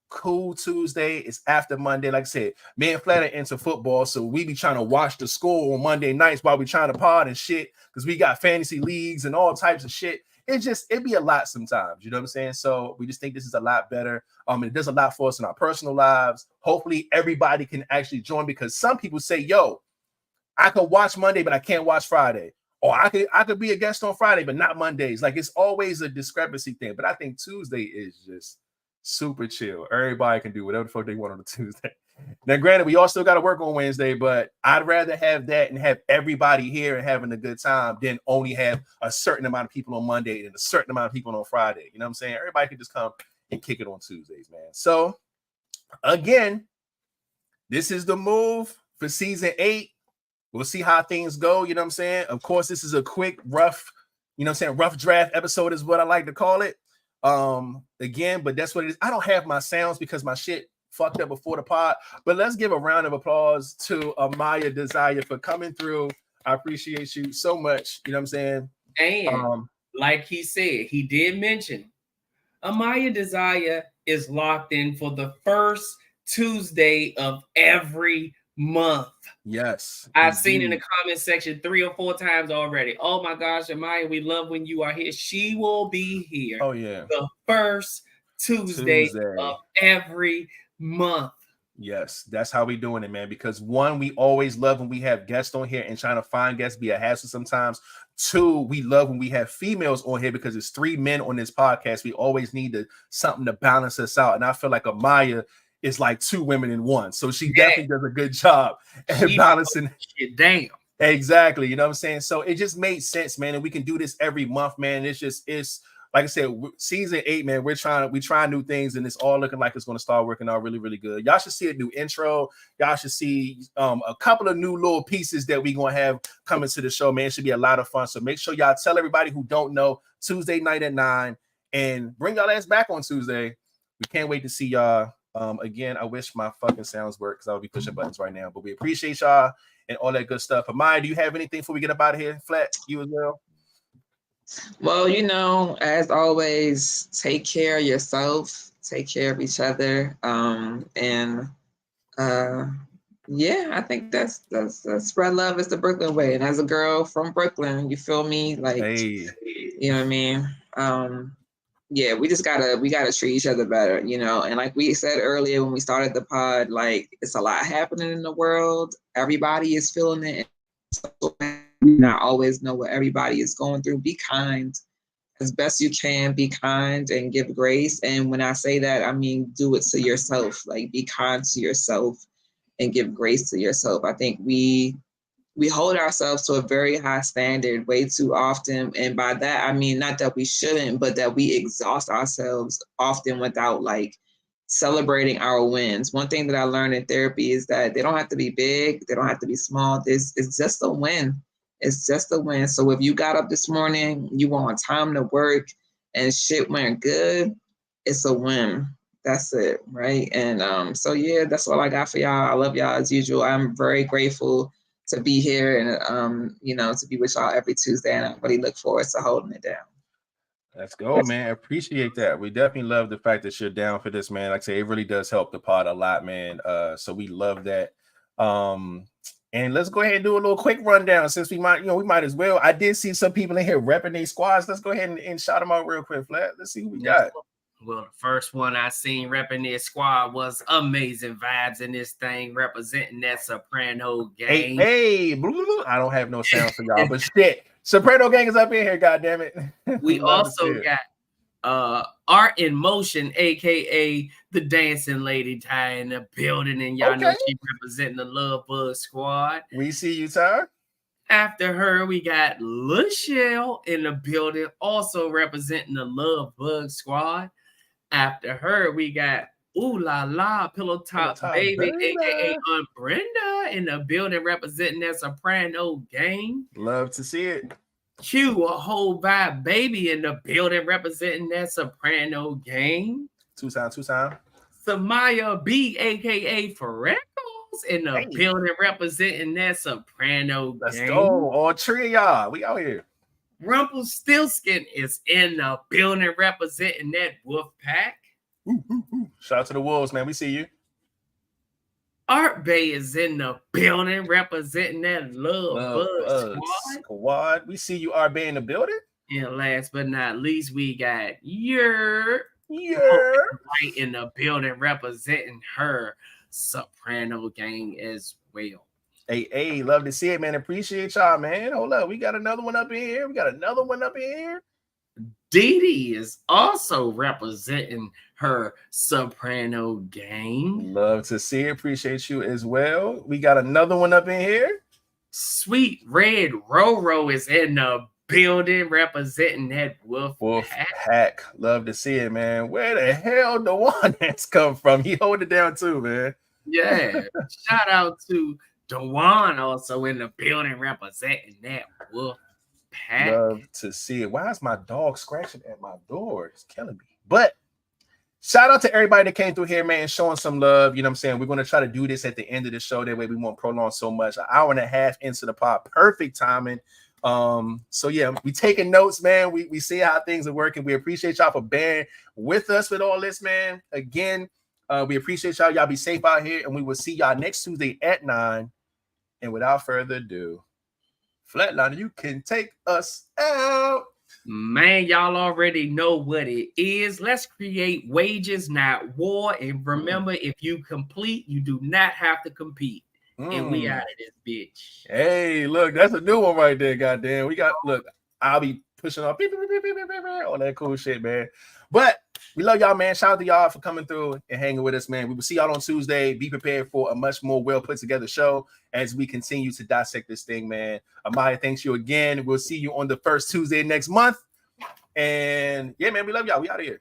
cool Tuesday. It's after Monday. Like I said, me and Flat are into football, so we be trying to watch the score on Monday nights while we trying to pod and shit, because we got fantasy leagues and all types of shit. It'd be a lot sometimes, you know what I'm saying? So we just think this is a lot better. It does a lot for us in our personal lives. Hopefully everybody can actually join, because some people say, yo, I could watch Monday, but I can't watch Friday. Or I could be a guest on Friday, but not Mondays. Like, it's always a discrepancy thing. But I think Tuesday is just super chill. Everybody can do whatever the fuck they want on a Tuesday. Now, granted, we all still got to work on Wednesday, but I'd rather have that and have everybody here and having a good time than only have a certain amount of people on Monday and a certain amount of people on Friday. You know what I'm saying? Everybody can just come and kick it on Tuesdays, man. So, again, this is the move for season 8. We'll see how things go. You know what I'm saying? Of course, this is a quick, rough, you know what I'm saying, rough draft episode is what I like to call it. Again, but that's what it is. I don't have my sounds because my shit fucked up before the pod, but let's give a round of applause to Amiyah Deziire for coming through. I appreciate you so much. You know what I'm saying? And like he said, he did mention Amiyah Deziire is locked in for the first Tuesday of every month. Yes. I've seen in the comment section 3 or 4 times already. Oh my gosh, Amiyah, we love when you are here. She will be here. Oh yeah. The first Tuesday of every month. Yes, that's how we doing it, man. Because 1, we always love when we have guests on here, and trying to find guests be a hassle sometimes. 2, we love when we have females on here, because it's 3 men on this podcast. We always need something to balance us out. And I feel like Amiyah is like 2 women in 1. So she definitely does a good job at balancing. Damn. Exactly. You know what I'm saying? So it just made sense, man. And we can do this every month, man. It's like I said, season 8, man. We try new things, and it's all looking like it's going to start working out really, really good. Y'all should see a new intro. Y'all should see a couple of new little pieces that we're going to have coming to the show, man. It should be a lot of fun. So make sure y'all tell everybody who don't know, Tuesday night at 9, and bring y'all ass back on Tuesday. We can't wait to see y'all. Again, I wish my fucking sounds work, because I would be pushing buttons right now. But we appreciate y'all and all that good stuff. Amiyah, do you have anything before we get up out of here? Flat, you as well? Well, you know, as always, take care of yourself, take care of each other. Yeah, I think that's spread love is the Brooklyn way. And as a girl from Brooklyn, you feel me? Like, hey. You know what I mean? Yeah, we gotta treat each other better, you know. And like we said earlier when we started the pod, like, it's a lot happening in the world. Everybody is feeling it. We not always know what everybody is going through. Be kind as best you can. Be kind and give grace. And when I say that, I mean do it to yourself. Like, be kind to yourself and give grace to yourself. I think we hold ourselves to a very high standard way too often. And by that, I mean, not that we shouldn't, but that we exhaust ourselves often without like celebrating our wins. One thing that I learned in therapy is that they don't have to be big. They don't have to be small. It's just a win. It's just a win. So if you got up this morning, you were on time to work and shit went good, it's a win. That's it, right? And so yeah, that's all I got for y'all. I love y'all as usual. I'm very grateful to be here and you know, to be with y'all every Tuesday, and I really look forward to holding it down. Let's go, man. Appreciate that. We definitely love the fact that you're down for this, man. Like I say, it really does help the pod a lot, man. So we love that. And let's go ahead and do a little quick rundown, since we might as well. I did see some people in here repping their squads. Let's go ahead and shout them out real quick, Flat. Let's see who we got. Well, the first one I seen repping this squad was Amazing Vibes in this thing, representing that Soprano gang. Hey, I don't have no sound for y'all, but shit, Soprano gang is up in here, goddammit. We also got Art in Motion, aka the dancing lady, Ty, in the building, and y'all know she representing the Love Bug squad. We see you, Ty. After her, we got Lachelle in the building, also representing the Love Bug squad. After her, we got Ooh la la, Pillow Top Baby, aka Aunt Brenda, in the building representing that Soprano gang. Love to see it. Q, a whole vibe baby in the building representing that Soprano gang. Two time. Samaya B, aka Freckles, in the building representing that Soprano gang. Let's go. All three of y'all. We out here. Rumpelstiltskin is in the building representing that wolf pack. Shout out to the Wolves, man. We see you. Art Bay is in the building representing that Love Buzz Squad. We see you, Art Bay, in the building. And last but not least, we got right in the building representing her Soprano gang as well. Hey, love to see it, man. Appreciate y'all, man. Hold up. We got another one up in here. Dee Dee is also representing her Soprano gang. Love to see it. Appreciate you as well. We got another one up in here. Sweet Red Roro is in the building representing that wolf pack. Love to see it, man. Where the hell the one that's come from? He hold it down too, man. Yeah. Shout out to Dewan also in the building representing that wolf pack. Love to see it. Why is my dog scratching at my door? It's killing me. But shout out to everybody that came through here, man, showing some love. You know what I'm saying? We're going to try to do this at the end of the show. That way we won't prolong so much. An hour and a half into the pod. Perfect timing. So yeah, we taking notes, man. We see how things are working. We appreciate y'all for bearing with us with all this, man. Again, we appreciate y'all. Y'all be safe out here, and we will see y'all next Tuesday at 9. And without further ado, Flatliner, you can take us out. Man, y'all already know what it is. Let's create wages, not war. And remember, if you complete, you do not have to compete. And we out of this bitch. Hey, look, that's a new one right there, goddamn. I'll be pushing off all that cool shit, man. But we love y'all, man. Shout out to y'all for coming through and hanging with us, man. We will see y'all on Tuesday. Be prepared for a much more well put together show as we continue to dissect this thing, man. Amiyah, thanks you again. We'll see you on the first Tuesday next month. And yeah, man, we love y'all. We out of here.